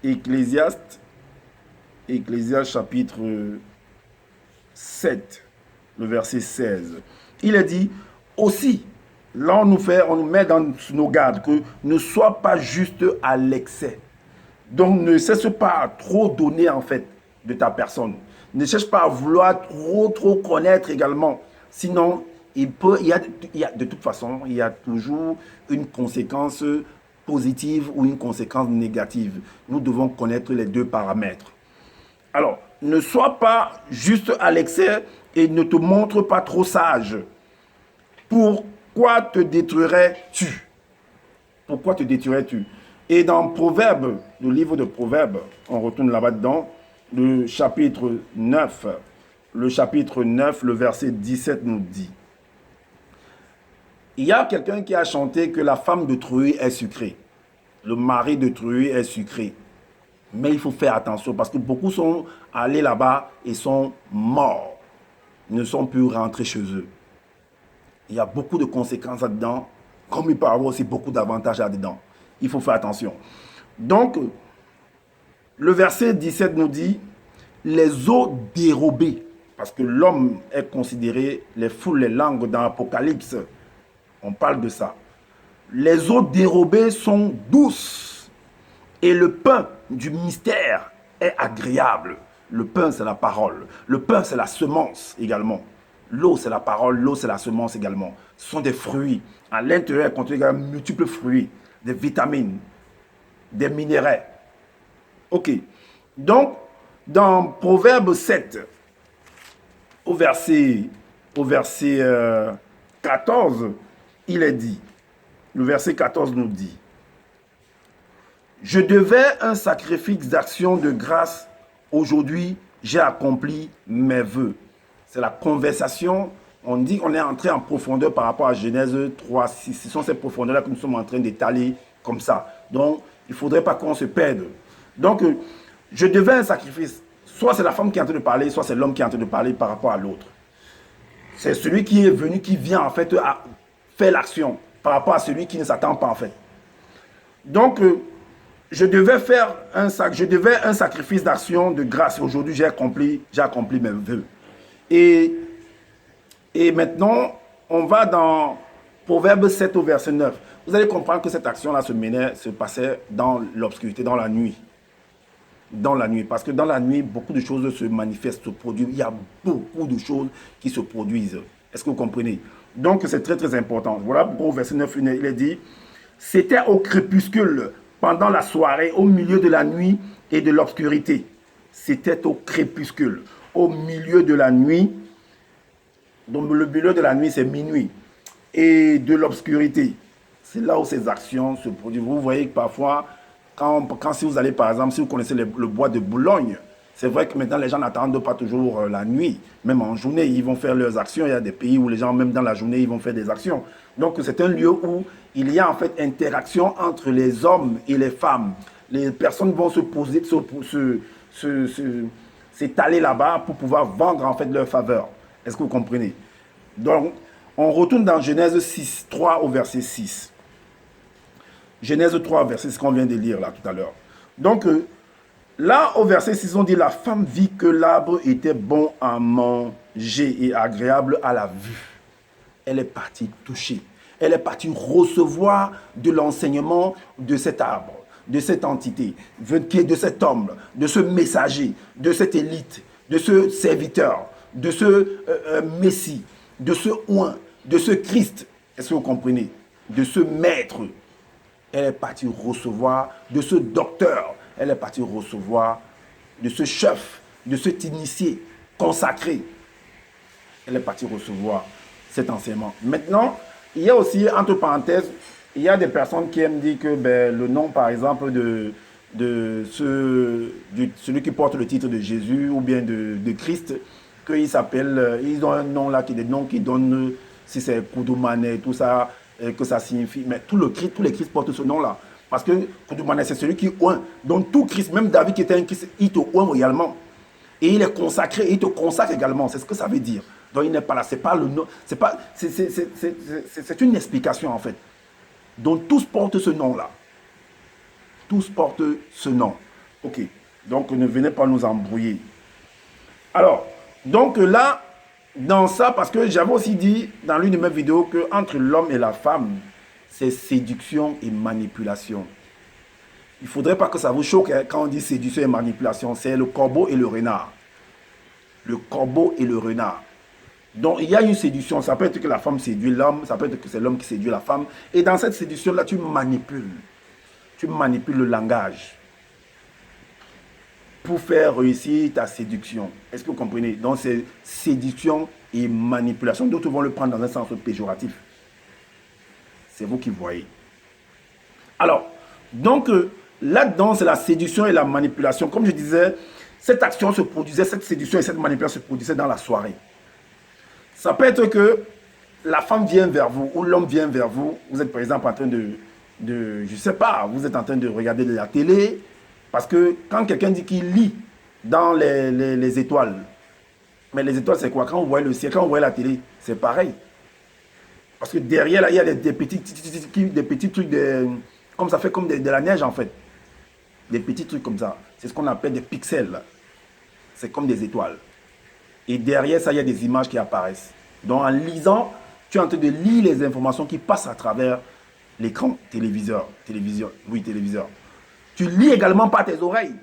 Ecclésiaste chapitre 7, le verset 16. Il est dit, aussi, là on nous met dans nos gardes que ne sois pas juste à l'excès. Donc ne cesse pas à trop donner en fait de ta personne. Ne cherche pas à vouloir trop connaître également. Sinon, de toute façon, il y a toujours une conséquence positive ou une conséquence négative. Nous devons connaître les deux paramètres. Alors, ne sois pas juste à l'excès et ne te montre pas trop sage. Pourquoi te détruirais-tu? Pourquoi te détruirais-tu? Et dans Proverbes, le livre de Proverbes, on retourne là-bas dedans, le chapitre 9, le verset 17 nous dit, il y a quelqu'un qui a chanté que la femme de Trui est sucrée. Le mari de Trui est sucré. Mais il faut faire attention parce que beaucoup sont allés là-bas et sont morts. Ils ne sont plus rentrés chez eux. Il y a beaucoup de conséquences là-dedans, comme il peut y avoir aussi beaucoup d'avantages là-dedans. Il faut faire attention. Donc, le verset 17 nous dit, les eaux dérobées, parce que l'homme est considéré, les foules, les langues dans l'Apocalypse, on parle de ça. Les eaux dérobées sont douces et le pain du mystère est agréable. Le pain, c'est la parole. Le pain, c'est la semence également. L'eau, c'est la parole. L'eau, c'est la semence également. Ce sont des fruits. À l'intérieur, il contient multiples fruits, des vitamines, des minéraux. Ok. Donc, dans Proverbe 7, au verset 14, il est dit, le verset 14 nous dit, je devais un sacrifice d'action de grâce. Aujourd'hui, j'ai accompli mes vœux. C'est la conversation. On dit qu'on est entré en profondeur par rapport à Genèse 3, 6. Ce sont ces profondeurs-là que nous sommes en train d'étaler comme ça. Donc, il ne faudrait pas qu'on se perde. Donc, je devais un sacrifice. Soit c'est la femme qui est en train de parler, soit c'est l'homme qui est en train de parler par rapport à l'autre. C'est celui qui est venu, qui vient en fait à faire l'action par rapport à celui qui ne s'attend pas en fait. Donc, je devais un sacrifice d'action de grâce. Aujourd'hui, j'ai accompli mes vœux. Et maintenant, on va dans Proverbe 7 au verset 9. Vous allez comprendre que cette action-là se passait dans l'obscurité, dans la nuit. Dans la nuit, parce que dans la nuit, beaucoup de choses se manifestent, se produisent. Il y a beaucoup de choses qui se produisent. Est-ce que vous comprenez? Donc, c'est très, très important. Voilà pourquoi au verset 9, il est dit, c'était au crépuscule, pendant la soirée, au milieu de la nuit et de l'obscurité. C'était au crépuscule, au milieu de la nuit. Donc, le milieu de la nuit, c'est minuit. Et de l'obscurité. C'est là où ces actions se produisent. Vous voyez que parfois, si vous allez, par exemple, si vous connaissez le bois de Boulogne, c'est vrai que maintenant, les gens n'attendent pas toujours la nuit. Même en journée, ils vont faire leurs actions. Il y a des pays où les gens, même dans la journée, ils vont faire des actions. Donc, c'est un lieu où il y a en fait interaction entre les hommes et les femmes. Les personnes vont se poser, s'étaler là-bas pour pouvoir vendre en fait leur faveur. Est-ce que vous comprenez? Donc, on retourne dans Genèse 6, 3 au verset 6. Genèse 3, verset 6 qu'on vient de lire là tout à l'heure. Donc, là, au verset 6, on dit, la femme vit que l'arbre était bon à manger et agréable à la vue. Elle est partie toucher. Elle est partie recevoir de l'enseignement de cet arbre, de cette entité, de cet homme, de ce messager, de cette élite, de ce serviteur, de ce Messie, de ce oint, de ce Christ. Est-ce que vous comprenez? De ce maître. Elle est partie recevoir de ce docteur. Elle est partie recevoir de ce chef, de cet initié consacré. Elle est partie recevoir cet enseignement. Maintenant, il y a aussi, entre parenthèses, il y a des personnes qui aiment dire que le nom, par exemple, de celui qui porte le titre de Jésus ou bien de Christ, qu'ils s'appellent, ils ont un nom là, des noms qui donnent, si c'est Koudoumane, tout ça, que ça signifie. Mais tous les Christ portent ce nom-là. Parce que Koudoumane, c'est celui qui oint. Donc tout Christ, même David qui était un Christ, il te oint également. Et il est consacré, il te consacre également. C'est ce que ça veut dire. Donc il n'est pas là. C'est pas le nom. C'est une explication en fait. Donc tous portent ce nom-là. Tous portent ce nom. Ok. Donc ne venez pas nous embrouiller. Alors, donc là, dans ça, parce que j'avais aussi dit dans l'une de mes vidéos qu'entre l'homme et la femme, c'est séduction et manipulation. Il ne faudrait pas que ça vous choque quand on dit séduction et manipulation. C'est le corbeau et le renard. Le corbeau et le renard. Donc, il y a une séduction. Ça peut être que la femme séduit l'homme. Ça peut être que c'est l'homme qui séduit la femme. Et dans cette séduction-là, tu manipules. Tu manipules le langage pour faire réussir ta séduction. Est-ce que vous comprenez? Donc, c'est séduction et manipulation. D'autres vont le prendre dans un sens péjoratif. C'est vous qui voyez. Alors, donc, là-dedans, c'est la séduction et la manipulation. Comme je disais, cette action se produisait, cette séduction et cette manipulation se produisaient dans la soirée. Ça peut être que la femme vient vers vous ou l'homme vient vers vous. Vous êtes par exemple en train je ne sais pas, vous êtes en train de regarder de la télé. Parce que quand quelqu'un dit qu'il lit dans les étoiles, mais les étoiles c'est quoi? Quand on voit le ciel, quand on voit la télé, c'est pareil. Parce que derrière là, il y a des petits trucs, comme ça fait comme de la neige en fait. Des petits trucs comme ça. C'est ce qu'on appelle des pixels. C'est comme des étoiles. Et derrière ça, il y a des images qui apparaissent. Donc en lisant, tu es en train de lire les informations qui passent à travers l'écran téléviseur. Tu lis également par tes oreilles,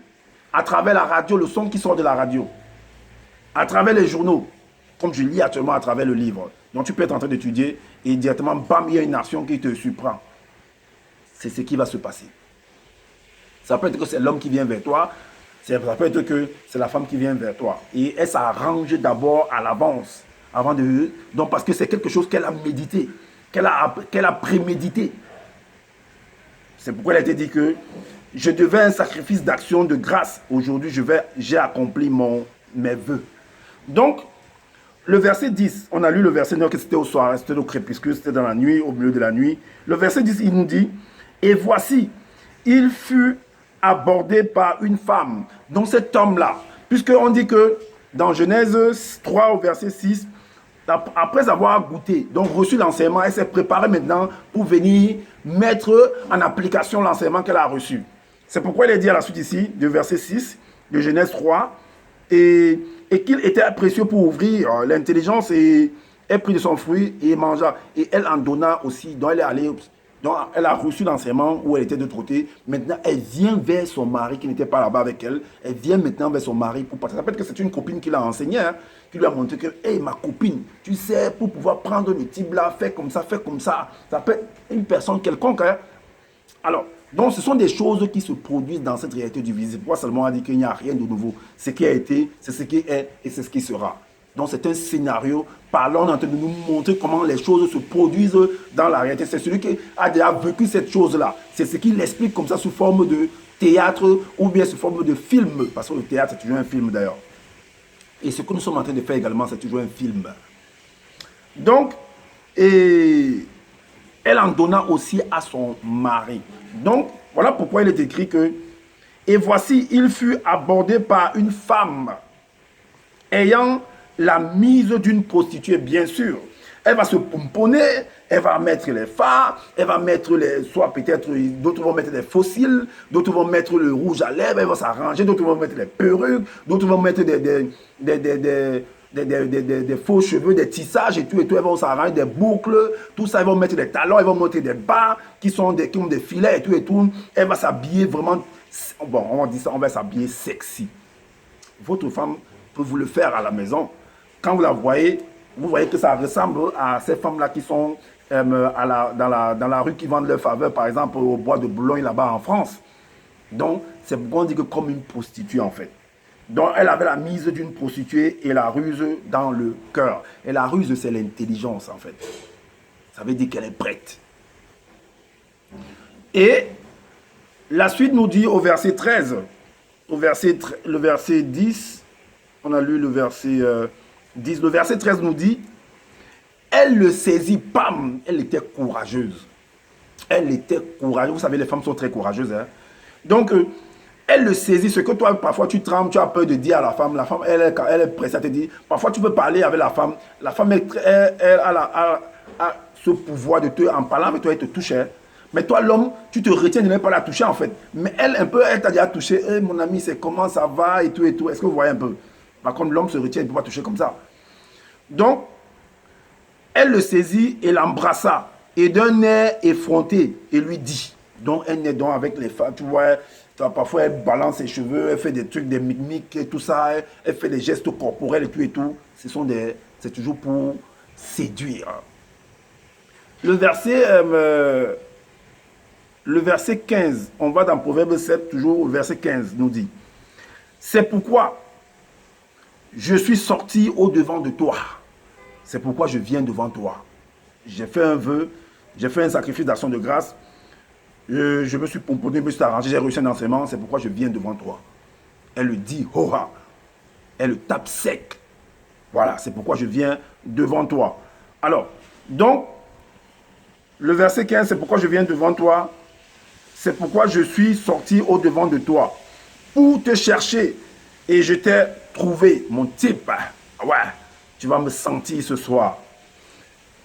à travers la radio, le son qui sort de la radio, à travers les journaux, comme je lis actuellement à travers le livre. Donc tu peux être en train d'étudier et directement, bam, il y a une action qui te surprend. C'est ce qui va se passer. Ça peut être que c'est l'homme qui vient vers toi, ça peut être que c'est la femme qui vient vers toi. Et elle s'arrange d'abord à l'avance, donc parce que c'est quelque chose qu'elle a médité, qu'elle a prémédité. C'est pourquoi elle a été dit que je devais un sacrifice d'action de grâce. Aujourd'hui, j'ai accompli mes vœux. Donc, le verset 10, on a lu le verset 9 que c'était au soir, c'était au crépuscule, c'était dans la nuit, au milieu de la nuit. Le verset 10, il nous dit, et voici, il fut abordé par une femme. Donc cet homme-là, puisqu'on dit que dans Genèse 3 au verset 6, après avoir goûté, donc reçu l'enseignement, elle s'est préparée maintenant pour venir mettre en application l'enseignement qu'elle a reçu. C'est pourquoi il est dit à la suite ici, du verset 6 de Genèse 3, et qu'il était précieux pour ouvrir l'intelligence et elle prit de son fruit et mangea. Et elle en donna aussi. Donc elle est allée, donc elle a reçu l'enseignement où elle était de l'autre côté. Maintenant, elle vient vers son mari qui n'était pas là-bas avec elle. Elle vient maintenant vers son mari pour partir. Ça peut être que c'est une copine qui l'a enseigné, hein, qui lui a montré que, hey, ma copine, tu sais, pour pouvoir prendre le type là, fais comme ça, fais comme ça. Ça peut être une personne quelconque, hein. Alors, donc ce sont des choses qui se produisent dans cette réalité du visible. Pourquoi seulement on a dit qu'il n'y a rien de nouveau? Ce qui a été, c'est ce qui est et c'est ce qui sera. Donc c'est un scénario. Parlons en train de nous montrer comment les choses se produisent dans la réalité. C'est celui qui a déjà vécu cette chose-là. C'est ce qu'il explique comme ça sous forme de théâtre ou bien sous forme de film. Parce que le théâtre, c'est toujours un film d'ailleurs. Et ce que nous sommes en train de faire également, c'est toujours un film. Donc, elle en donna aussi à son mari. Donc, voilà pourquoi il est écrit que « Et voici, il fut abordé par une femme ayant la mise d'une prostituée, bien sûr. Elle va se pomponner, elle va mettre les fards, elle va mettre les... Soit peut-être, d'autres vont mettre des fossiles, d'autres vont mettre le rouge à lèvres, elle va s'arranger, d'autres vont mettre des perruques, d'autres vont mettre des faux cheveux, des tissages et tout, elles vont s'arranger, des boucles, tout ça, elles vont mettre des talons, elles vont mettre des bas qui ont des filets et tout. Elle va s'habiller vraiment, bon, on va dire ça, on va s'habiller sexy. Votre femme peut vous le faire à la maison. Quand vous la voyez, vous voyez que ça ressemble à ces femmes-là qui sont dans la rue qui vendent leurs faveurs, par exemple au bois de Boulogne là-bas en France. Donc, c'est pourquoi on dit que comme une prostituée en fait. Donc, elle avait la mise d'une prostituée et la ruse dans le cœur. Et la ruse, c'est l'intelligence, en fait. Ça veut dire qu'elle est prête. Et la suite nous dit au verset 13, le verset 10, on a lu le verset 10, le verset 13 nous dit, elle le saisit, pam, elle était courageuse. Elle était courageuse. Vous savez, les femmes sont très courageuses. Hein? Donc, elle le saisit, ce que toi, parfois, tu trembles, tu as peur de dire à la femme, elle est pressée à te dire. Parfois, tu peux parler avec la femme elle a ce pouvoir de te, en parlant avec toi, elle te touche. Hein. Mais toi, l'homme, tu te retiens de ne pas la toucher, en fait. Mais elle, un peu, elle t'a déjà touché. Hey, mon ami, c'est comment ça va, et tout, et tout. Est-ce que vous voyez un peu? Par contre, l'homme se retient, il ne peut pas toucher comme ça. Donc, elle le saisit et l'embrassa. Et d'un air effronté, et lui dit. Donc, elle n'est donc avec les femmes, tu vois, parfois elle balance ses cheveux, elle fait des trucs, des mimiques et tout ça, elle fait des gestes corporels et tout. C'est toujours pour séduire. Le verset 15, on va dans Proverbe 7, toujours le verset 15, nous dit, c'est pourquoi je suis sorti au-devant de toi. C'est pourquoi je viens devant toi. J'ai fait un vœu, j'ai fait un sacrifice d'action de grâce. Je me suis pomponné, je me suis arrangé, j'ai reçu un enseignement, c'est pourquoi je viens devant toi. Elle le dit, ho-ha. Elle le tape sec. Voilà, c'est pourquoi je viens devant toi. Alors, donc, le verset 15, c'est pourquoi je viens devant toi. C'est pourquoi je suis sorti au-devant de toi pour te chercher. Et je t'ai trouvé, mon type. Ouais, tu vas me sentir ce soir.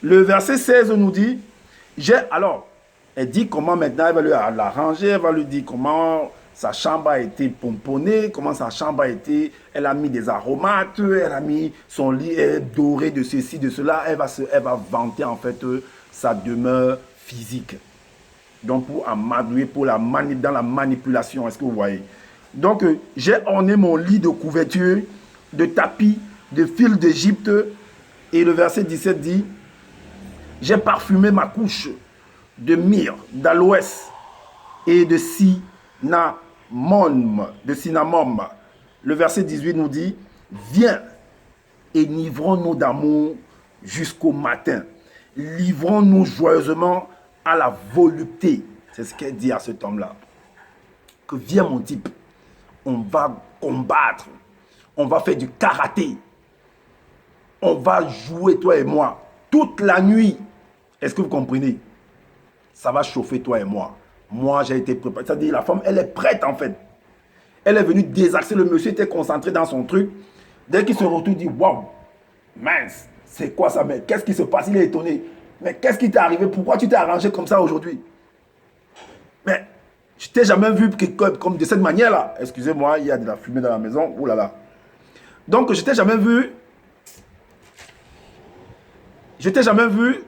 Le verset 16 nous dit, alors, elle dit comment maintenant elle va lui l'arranger, elle va lui dire comment sa chambre a été pomponnée, comment sa chambre a été, elle a mis des aromates, elle a mis son lit doré de ceci, de cela, elle va vanter en fait sa demeure physique. Donc pour amadouer, dans la manipulation, est-ce que vous voyez? Donc j'ai orné mon lit de couverture, de tapis, de fils d'Égypte, et le verset 17 dit, j'ai parfumé ma couche de myrrhe, d'aloès et de cinnamome. Le verset 18 nous dit, viens et livrons-nous d'amour jusqu'au matin. Livrons-nous joyeusement à la volupté. C'est ce qu'elle dit à cet homme-là. Que viens mon type, on va combattre, on va faire du karaté, on va jouer toi et moi toute la nuit. Est-ce que vous comprenez? Ça va chauffer toi et moi. Moi, j'ai été préparé. C'est-à-dire, la femme, elle est prête en fait. Elle est venue désaxer. Le monsieur était concentré dans son truc. Dès qu'il se retourne, il dit, waouh, mince, c'est quoi ça? Mais qu'est-ce qui se passe? Il est étonné. Mais qu'est-ce qui t'est arrivé? Pourquoi tu t'es arrangé comme ça aujourd'hui? Mais je t'ai jamais vu comme de cette manière-là. Excusez-moi, il y a de la fumée dans la maison. Ouh là là. Donc, je t'ai jamais vu Je t'ai jamais vu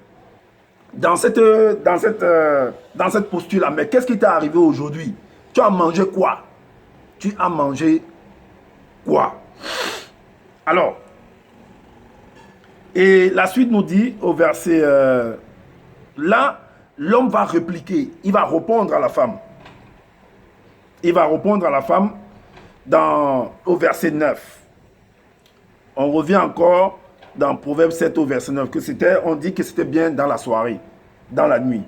dans cette posture-là. Mais qu'est-ce qui t'est arrivé aujourd'hui? Tu as mangé quoi? Tu as mangé quoi? Alors, et la suite nous dit au verset, là, l'homme va répliquer, il va répondre à la femme. Il va répondre à la femme au verset 9. On revient encore dans Proverbe 7 au verset 9, on dit que c'était bien dans la soirée, dans la nuit.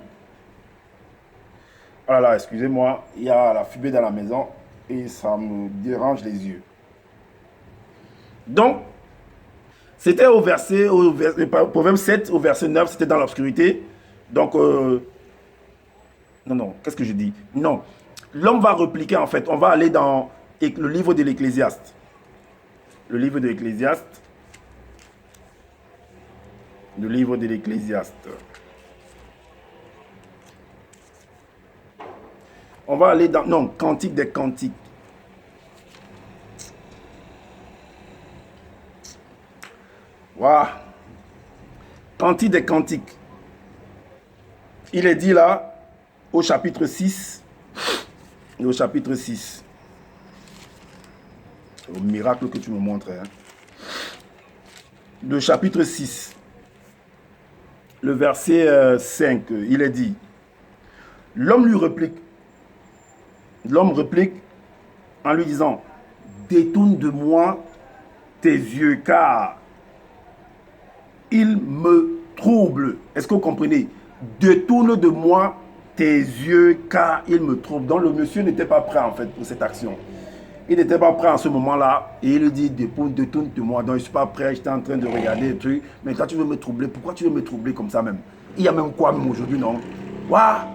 Oh là là, excusez-moi, il y a la fumée dans la maison et ça me dérange les yeux. Donc, c'était Proverbe 7 au verset 9, c'était dans l'obscurité. Donc, non, qu'est-ce que je dis? Non, l'homme va répliquer en fait, on va aller dans le livre de l'Ecclésiaste. Le livre de l'Ecclésiaste. Le livre de l'Ecclésiaste. On va aller dans... Non, Cantique des Cantiques. Waouh. Cantique des Cantiques. Il est dit là, au chapitre 6. Au chapitre 6. Au miracle que tu me montres. Hein. Le chapitre 6. Le verset 5. Il est dit. L'homme lui réplique. L'homme réplique en lui disant, détourne de moi tes yeux car il me trouble. Est-ce que vous comprenez? Détourne de moi tes yeux car il me trouble. Donc le monsieur n'était pas prêt en fait pour cette action. Il n'était pas prêt en ce moment-là et il dit détourne de moi. Donc je ne suis pas prêt, j'étais en train de regarder le truc. Mais toi tu veux me troubler. Pourquoi tu veux me troubler comme ça même? Il y a même quoi même aujourd'hui, non? Waouh!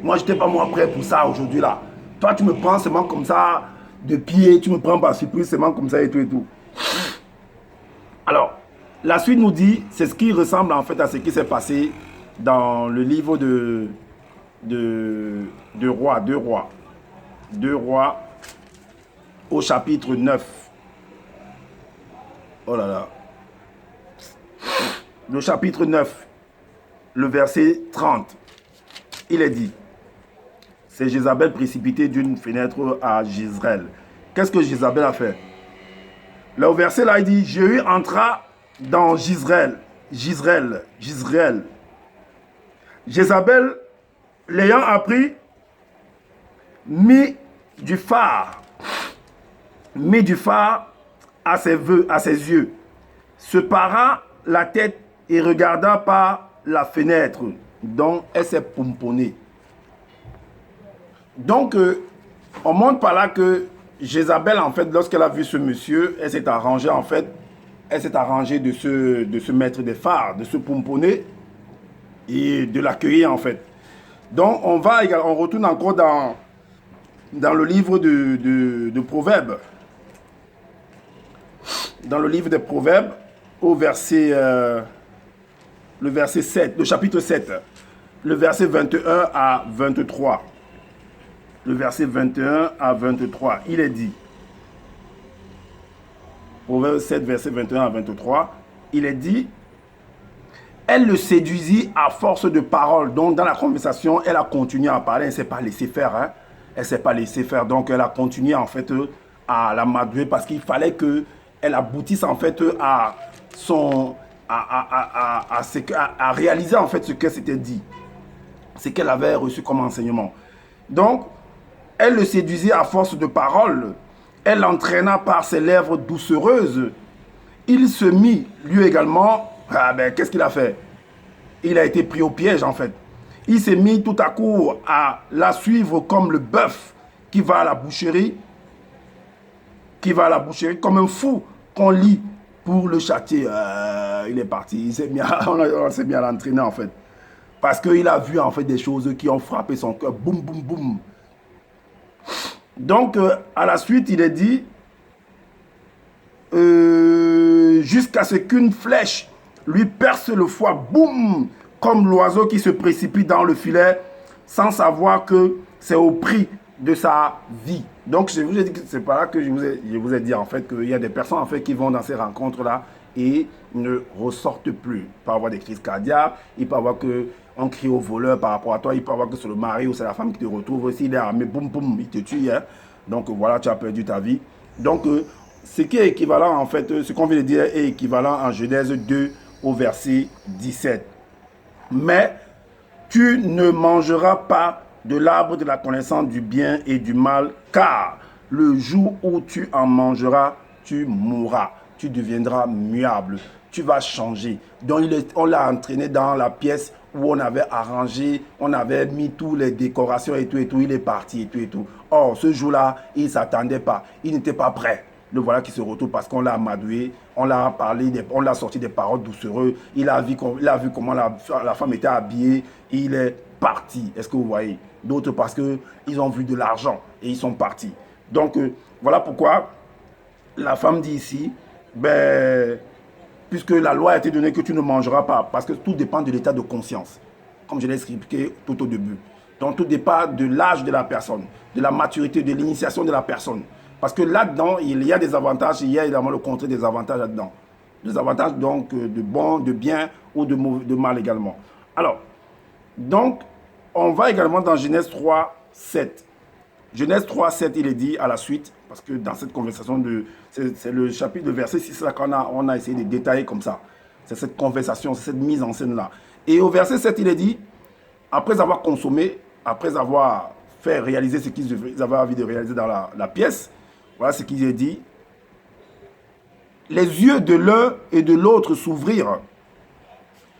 Moi je n'étais pas prêt pour ça aujourd'hui là. Toi, tu me prends seulement comme ça, de pied, tu me prends par surprise seulement comme ça et tout et tout. Alors, la suite nous dit, c'est ce qui ressemble en fait à ce qui s'est passé dans le livre de Rois, 2 Rois, au chapitre 9. Oh là là. Le chapitre 9, le verset 30, il est dit. C'est Jézabel précipité d'une fenêtre à Jezreel. Qu'est-ce que Jézabel a fait? Le verset là, il dit, Jéhu entra dans Jezreel. Jézabel, l'ayant appris, mit du phare à ses yeux, se para la tête et regarda par la fenêtre dont elle s'est pomponnée. Donc, on montre par là que Jézabel, en fait, lorsqu'elle a vu ce monsieur, elle s'est arrangée, en fait, de se mettre des phares, de se pomponner et de l'accueillir, en fait. Donc, on retourne encore dans le livre de Proverbes. Dans le livre des Proverbes, au verset, le verset 7, le chapitre 7, le verset 21 à 23. Le verset 21 à 23, il est dit, Proverbe 7, verset 21 à 23, il est dit, elle le séduisit à force de paroles. Donc, dans la conversation, elle a continué à parler, elle ne s'est pas laissé faire. Hein? Elle ne s'est pas laissé faire. Donc, elle a continué, en fait, à la madouer parce qu'il fallait qu'elle aboutisse, en fait, à réaliser, en fait, ce qu'elle s'était dit. Ce qu'elle avait reçu comme enseignement. Donc, elle le séduisit à force de paroles. Elle l'entraîna par ses lèvres doucereuses. Il se mit, lui également, qu'est-ce qu'il a fait? Il a été pris au piège, en fait. Il s'est mis tout à coup à la suivre comme le bœuf qui va à la boucherie. Comme un fou qu'on lit pour le châtier. Il est parti. On s'est mis à l'entraîner, en fait. Parce qu'il a vu, en fait, des choses qui ont frappé son cœur. Boum, boum, boum. Donc, à la suite, il est dit, jusqu'à ce qu'une flèche lui perce le foie, boum, comme l'oiseau qui se précipite dans le filet, sans savoir que c'est au prix de sa vie. Donc, je vous ai dit que c'est par là que je vous ai dit, en fait, qu'il y a des personnes, en fait, qui vont dans ces rencontres-là et ne ressortent plus. Il peut avoir des crises cardiaques, il peut avoir qu'on crie au voleur par rapport à toi, il peut avoir que c'est le mari ou c'est la femme qui te retrouve. S'il est armé, boum, boum, il te tue. Hein. Donc voilà, tu as perdu ta vie. Donc ce qui est équivalent en fait, ce qu'on vient de dire est équivalent en Genèse 2 au verset 17. Mais tu ne mangeras pas de l'arbre de la connaissance du bien et du mal, car le jour où tu en mangeras, tu mourras, tu deviendras muable, tu vas changer. Donc on l'a entraîné dans la pièce où on avait arrangé, on avait mis toutes les décorations et tout, il est parti et tout et tout. Or, ce jour-là, il ne s'attendait pas, il n'était pas prêt. Le voilà qui se retrouve parce qu'on l'a amadoué, on l'a parlé, on l'a sorti des paroles doucereuses, il a vu comment la femme était habillée, et il est parti. Est-ce que vous voyez? D'autres parce qu'ils ont vu de l'argent et ils sont partis. Donc, voilà pourquoi la femme dit ici, ben, puisque la loi a été donnée que tu ne mangeras pas, parce que tout dépend de l'état de conscience, comme je l'ai expliqué tout au début. Donc, tout dépend de l'âge de la personne, de la maturité, de l'initiation de la personne. Parce que là-dedans, il y a des avantages, il y a évidemment le contraire des avantages là-dedans. Des avantages donc de bon, de bien ou de mal également. Alors, donc, on va également dans Genèse 3, 7. Genèse 3, 7, il est dit à la suite, parce que dans cette conversation, c'est le chapitre de verset 6 là qu'on a essayé de détailler comme ça. C'est cette conversation, c'est cette mise en scène-là. Et au verset 7, il est dit, après avoir consommé, après avoir fait réaliser ce qu'ils avaient envie de réaliser dans la pièce, voilà ce qu'il est dit. Les yeux de l'un et de l'autre s'ouvrirent.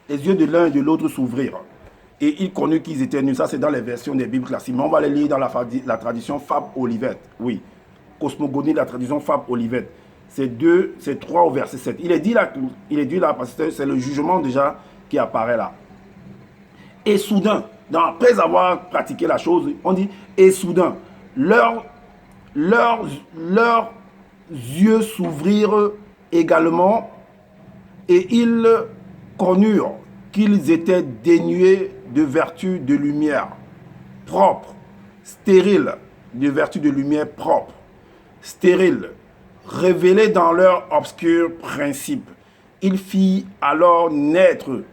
Les yeux de l'un et de l'autre s'ouvrirent. Et ils connurent qu'ils étaient nus. Ça, c'est dans les versions des Bibles classiques. Mais on va les lire dans la tradition Fabre-Olivet. Oui. Cosmogonie, la tradition Fabre-Olivet. C'est 3 au verset 7. Il est dit là parce que c'est le jugement déjà qui apparaît là. Et soudain, après avoir pratiqué la chose, on dit, et soudain, leurs yeux s'ouvrirent également et ils connurent qu'ils étaient dénués de vertu de lumière propre, stériles, de vertu de lumière propre, stériles, révélés dans leur obscur principe. Il fit alors naître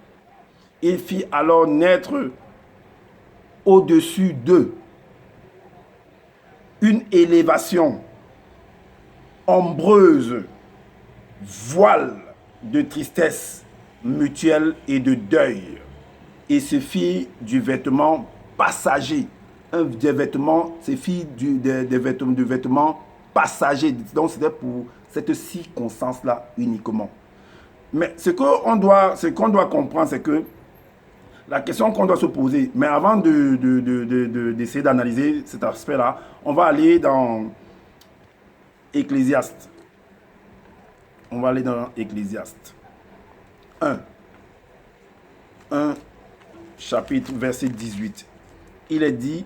au-dessus d'eux une élévation ombreuse, voile de tristesse mutuelle et de deuil, et se fit du vêtement passager. Des vêtements, se fit des vêtements passagers. Donc c'était pour cette circonstance-là uniquement. Mais ce qu'on doit comprendre, c'est que la question qu'on doit se poser, mais avant d'essayer d'analyser cet aspect-là, on va aller dans Ecclésiaste. On va aller dans Ecclésiaste 1, chapitre, verset 18. Il est dit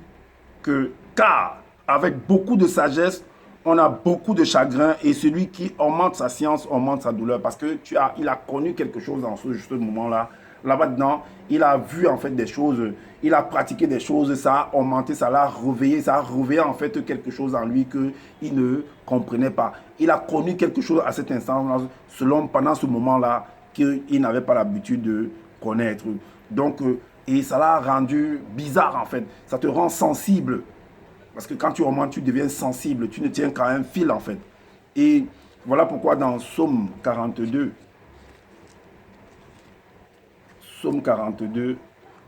que, car avec beaucoup de sagesse, on a beaucoup de chagrin, et celui qui augmente sa science augmente sa douleur, parce que il a connu quelque chose dans ce juste moment-là. Là-bas dedans, il a vu en fait des choses, il a pratiqué des choses, ça a augmenté, ça l'a réveillé, ça a réveillé en fait quelque chose en lui qu'il ne comprenait pas. Il a connu quelque chose à cet instant, pendant ce moment-là, qu'il n'avait pas l'habitude de connaître. Donc, et ça l'a rendu bizarre en fait, ça te rend sensible. Parce que quand tu augmentes, tu deviens sensible, tu ne tiens qu'à un fil en fait. Et voilà pourquoi dans Psaume 42,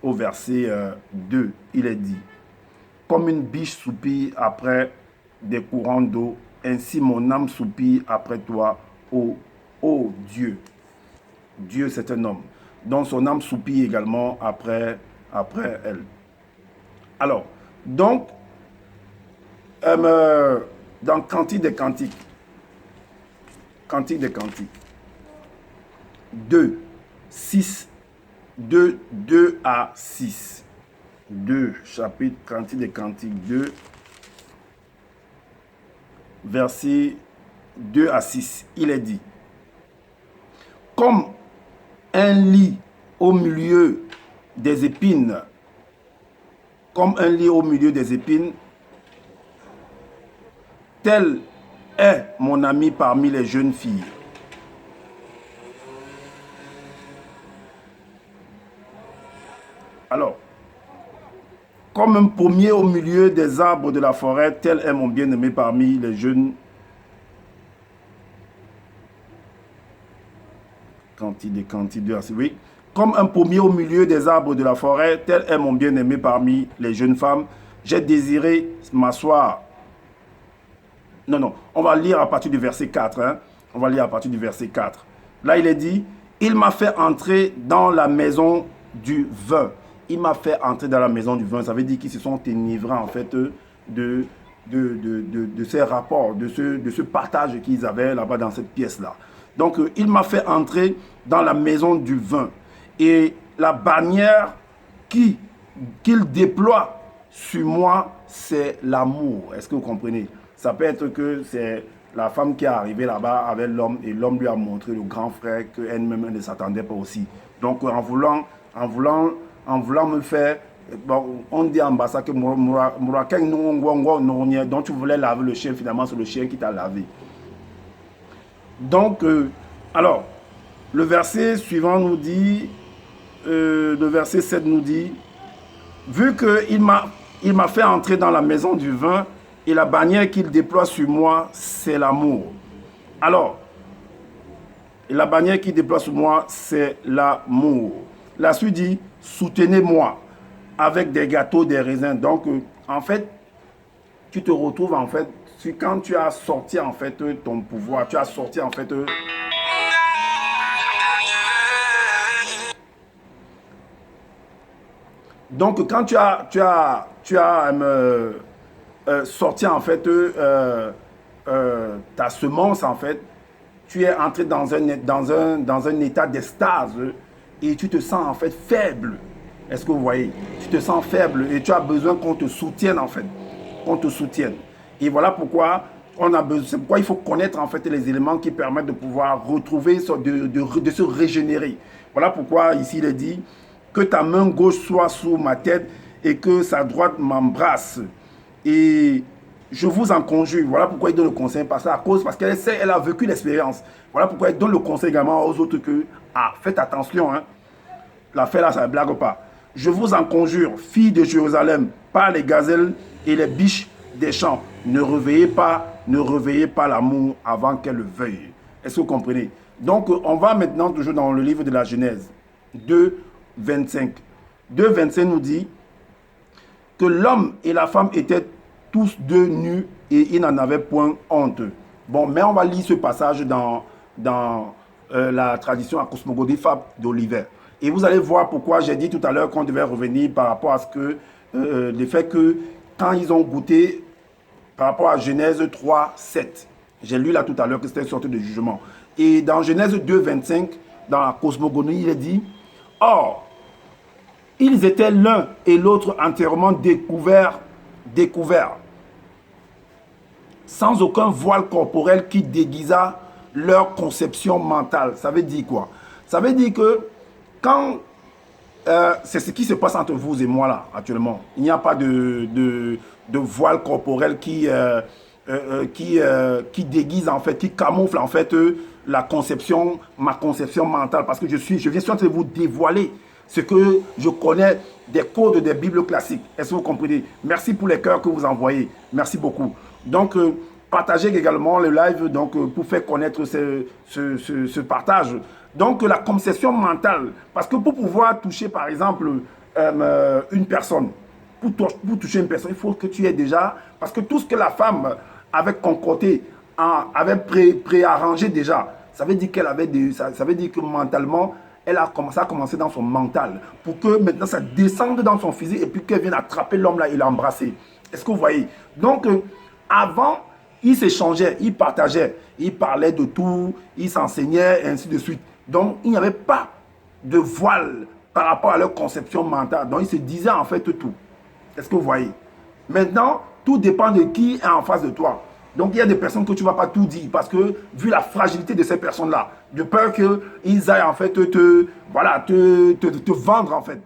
au verset 2, il est dit, comme une biche soupire après des courants d'eau, ainsi mon âme soupire après toi, ô Dieu. Dieu, c'est un homme. Donc son âme soupire également après elle. Alors, donc, dans Cantique des Cantiques, 2, 6, 2 à 6. 2, chapitre Cantique des Cantiques 2, verset 2 à 6. Il est dit, comme un lit au milieu des épines, tel est mon ami parmi les jeunes filles. Comme un pommier au milieu des arbres de la forêt, tel est mon bien-aimé parmi les jeunes. Oui. Comme un pommier au milieu des arbres de la forêt, tel est mon bien-aimé parmi les jeunes femmes. J'ai désiré m'asseoir. Non, on va lire à partir du verset 4. Hein. On va lire à partir du verset 4. Là, il est dit, il m'a fait entrer dans la maison du vin. Il m'a fait entrer dans la maison du vin. Ça veut dire qu'ils se sont enivrés, en fait, de ces rapports, de ce partage qu'ils avaient là-bas dans cette pièce-là. Donc, il m'a fait entrer dans la maison du vin. Et la bannière qu'il déploie sur moi, c'est l'amour. Est-ce que vous comprenez? Ça peut être que c'est la femme qui est arrivée là-bas avec l'homme et l'homme lui a montré le grand frère qu'elle-même ne s'attendait pas aussi. Donc, en voulant me faire, bon, on dit en bas ça que donc tu voulais laver le chien, finalement c'est le chien qui t'a lavé. Donc, alors, le verset suivant nous dit, le verset 7 nous dit, vu qu'il m'a fait entrer dans la maison du vin, et la bannière qu'il déploie sur moi, c'est l'amour. Alors, la bannière qu'il déploie sur moi, c'est l'amour. La suite dit, soutenez-moi avec des gâteaux, des raisins. Donc, en fait, tu te retrouves, en fait, quand tu as sorti, en fait, ton pouvoir, tu as sorti, en fait... Donc, quand tu as sorti, en fait, ta semence, en fait, tu es entré dans un état d'extase et tu te sens, en fait, faible. Est-ce que vous voyez? Tu te sens faible et tu as besoin qu'on te soutienne, en fait. Qu'on te soutienne. Et voilà pourquoi c'est pourquoi il faut connaître, en fait, les éléments qui permettent de pouvoir retrouver, de se régénérer. Voilà pourquoi, ici, il est dit que ta main gauche soit sous ma tête et que sa droite m'embrasse. Et je vous en conjure. Voilà pourquoi il donne le conseil. Parce qu'elle a vécu l'expérience. Voilà pourquoi il donne le conseil également aux autres que, faites attention, hein. L'affaire là, ça ne blague pas. Je vous en conjure, filles de Jérusalem, pas les gazelles et les biches des champs. Ne réveillez pas l'amour avant qu'elle le veuille. Est-ce que vous comprenez? Donc, on va maintenant toujours dans le livre de la Genèse 2, 25. 2, 25 nous dit que l'homme et la femme étaient tous deux nus et ils n'en avaient point honte. Bon, mais on va lire ce passage dans la tradition à cosmogonie Fab d'Olivet. Et vous allez voir pourquoi j'ai dit tout à l'heure qu'on devait revenir par rapport à ce que, le fait que quand ils ont goûté, par rapport à Genèse 3, 7, j'ai lu là tout à l'heure que c'était une sorte de jugement. Et dans Genèse 2, 25, dans la cosmogonie, il est dit, or, ils étaient l'un et l'autre entièrement découverts, sans aucun voile corporel qui déguisa leur conception mentale. Ça veut dire quoi? Ça veut dire que quand c'est ce qui se passe entre vous et moi là actuellement, il n'y a pas de voile corporel qui déguise en fait, qui camoufle en fait ma conception mentale, parce que je viens sur de vous dévoiler ce que je connais des codes des Bibles classiques. Est-ce que vous comprenez? Merci pour les cœurs que vous envoyez. Merci beaucoup. Donc, partagez également le live donc, pour faire connaître ce partage. Donc, la conception mentale. Parce que pour pouvoir toucher, par exemple, une personne, pour toucher une personne, il faut que tu aies déjà... Parce que tout ce que la femme avait concocté, avait préarrangé déjà, ça veut dire qu'elle avait ça veut dire que mentalement, ça a commencé dans son mental. Pour que maintenant, ça descende dans son physique et puis qu'elle vienne attraper l'homme là et l'embrasser. Est-ce que vous voyez? Donc, avant... Ils s'échangeaient, ils partageaient, ils parlaient de tout, ils s'enseignaient, et ainsi de suite. Donc, il n'y avait pas de voile par rapport à leur conception mentale. Donc, ils se disaient en fait tout. Est-ce que vous voyez? Maintenant, tout dépend de qui est en face de toi. Donc, il y a des personnes que tu ne vas pas tout dire parce que, vu la fragilité de ces personnes-là, de peur qu'ils aillent en fait te vendre en fait.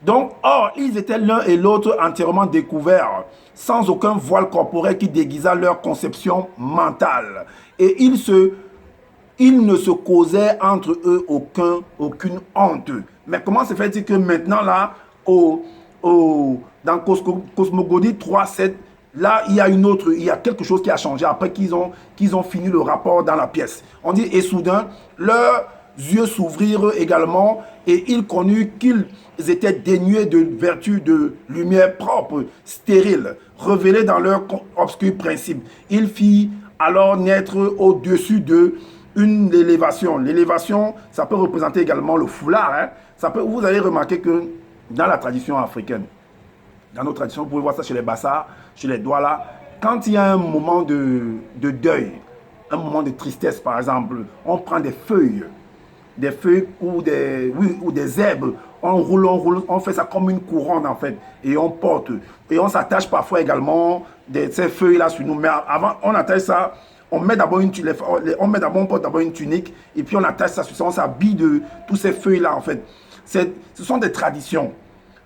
Donc, or, ils étaient l'un et l'autre entièrement découverts, sans aucun voile corporel qui déguisa leur conception mentale. Et ils ne se causaient entre eux aucune honte. Mais comment se fait-il que maintenant, là, au dans Cosmogonie 3.7, là, il y a quelque chose qui a changé après qu'ils ont fini le rapport dans la pièce. On dit, et soudain, leurs yeux s'ouvrirent également et ils connurent qu'ils étaient dénués de vertu, de lumière propre, stérile, révélée dans leur obscur principe. Il fit alors naître au-dessus d'eux une élévation. L'élévation, ça peut représenter également le foulard. Hein. Vous allez remarquer que dans la tradition africaine, dans nos traditions, vous pouvez voir ça chez les Bassas, chez les Douala, quand il y a un moment de deuil, un moment de tristesse par exemple, on prend des feuilles ou des herbes, on roule, on fait ça comme une couronne en fait, et on porte, et on s'attache parfois également ces feuilles-là sur nous, mais avant, on attache ça, on met d'abord on porte d'abord une tunique, et puis on attache ça sur ça, on s'habille de tous ces feuilles-là en fait. Ce sont des traditions.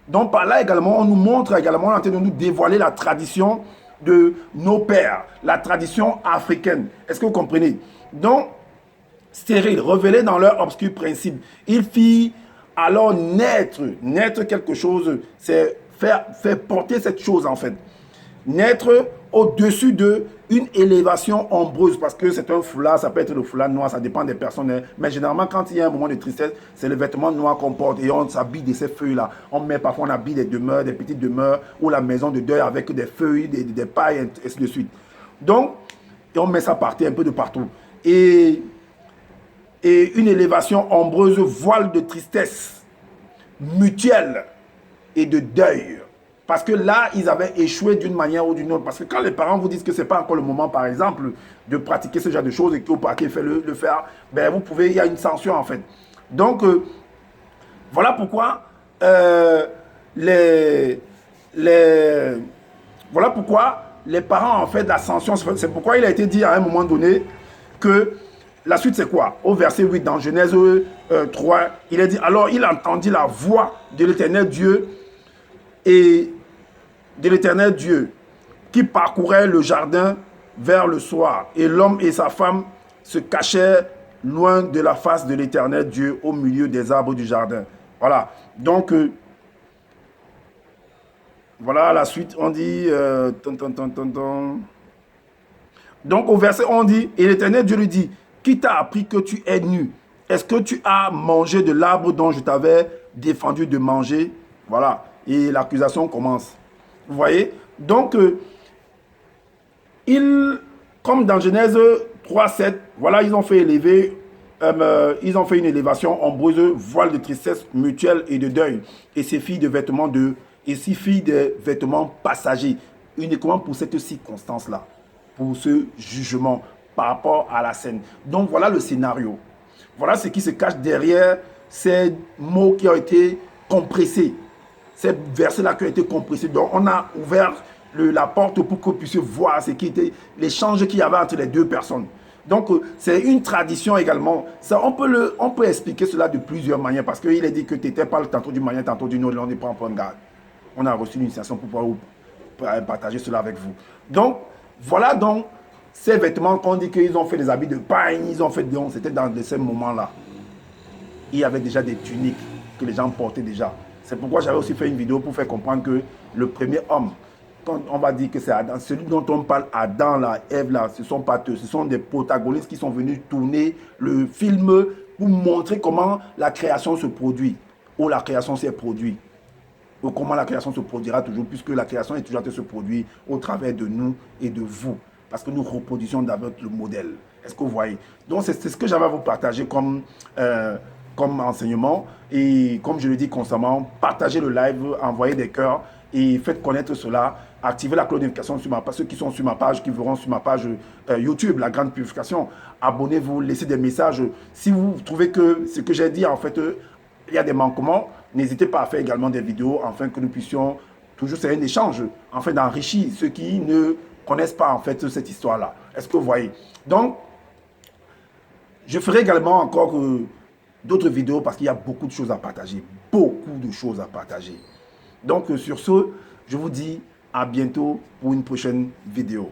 Donc par là également, on nous montre également, on est en train de nous dévoiler la tradition de nos pères, la tradition africaine. Est-ce que vous comprenez? Donc, stérile, révélé dans leur obscur principe. Il fit alors naître quelque chose, c'est faire porter cette chose en fait. Naître au-dessus de une élévation ombreuse, parce que c'est un foulard, ça peut être le foulard noir, ça dépend des personnes, hein. Mais généralement quand il y a un moment de tristesse, c'est le vêtement noir qu'on porte et on s'habille de ces feuilles-là. Parfois on habille des demeures, des petites demeures ou la maison de deuil avec des feuilles, des pailles, et ainsi de suite. Donc, on met ça par terre, un peu de partout. Et une élévation ombreuse, voile de tristesse mutuelle et de deuil. Parce que là, ils avaient échoué d'une manière ou d'une autre. Parce que quand les parents vous disent que ce n'est pas encore le moment, par exemple, de pratiquer ce genre de choses et que vous partez le faire, ben vous pouvez, il y a une sanction en fait. Donc, voilà pourquoi voilà pourquoi les parents en fait la sanction, c'est pourquoi il a été dit à un moment donné que la suite c'est quoi? Au verset 8 dans Genèse 3, il est dit, alors il entendit la voix de l'Éternel Dieu et de l'Éternel Dieu qui parcourait le jardin vers le soir. Et l'homme et sa femme se cachaient loin de la face de l'Éternel Dieu au milieu des arbres du jardin. Voilà. Donc, voilà la suite. On dit... Donc, au verset, on dit, et l'Éternel Dieu lui dit, qui t'a appris que tu es nu? Est-ce que tu as mangé de l'arbre dont je t'avais défendu de manger? Voilà. Et l'accusation commence. Vous voyez? Donc, comme dans Genèse 3.7, voilà, ils ont fait une élévation ombreuse, voile de tristesse mutuelle et de deuil. Et ces filles de vêtements passagers, uniquement pour cette circonstance-là, pour ce jugement par rapport à la scène. Donc, voilà le scénario. Voilà ce qui se cache derrière ces mots qui ont été compressés. Ces versets-là qui ont été compressés. Donc, on a ouvert la porte pour que vous puissiez voir ce qui était l'échange qu'il y avait entre les deux personnes. Donc, c'est une tradition également. Ça, on peut expliquer cela de plusieurs manières parce qu'il est dit que tu n'étais pas tantôt d'une manière, tantôt d'une autre. Là, on ne prend pas en garde. On a reçu l'initiation pour pouvoir partager cela avec vous. Donc, voilà donc ces vêtements qu'on dit qu'ils ont fait des habits de paille. C'était dans ces moments-là. Il y avait déjà des tuniques que les gens portaient déjà. C'est pourquoi j'avais aussi fait une vidéo pour faire comprendre que le premier homme, quand on va dire que c'est Adam, celui dont on parle, Adam, là, Ève, là, ce sont pas eux, ce sont des protagonistes qui sont venus tourner le film pour montrer comment la création se produit, ou la création s'est produite, ou comment la création se produira toujours, puisque la création est toujours en train de se produire au travers de nous et de vous, parce que nous reproduisons d'abord le modèle. Est-ce que vous voyez? Donc c'est ce que j'avais à vous partager comme enseignement, et comme je le dis constamment, partagez le live, envoyez des cœurs et faites connaître cela, activez la cloche de notification sur ma page, ceux qui sont sur ma page, qui verront sur ma page YouTube, la grande purification, abonnez-vous, laissez des messages, si vous trouvez que ce que j'ai dit en fait, il y a des manquements, n'hésitez pas à faire également des vidéos, afin que nous puissions, toujours c'est un échange, afin d'enrichir ceux qui ne connaissent pas en fait cette histoire-là. Est-ce que vous voyez? Donc, je ferai également encore d'autres vidéos parce qu'il y a beaucoup de choses à partager. Beaucoup de choses à partager. Donc, sur ce, je vous dis à bientôt pour une prochaine vidéo.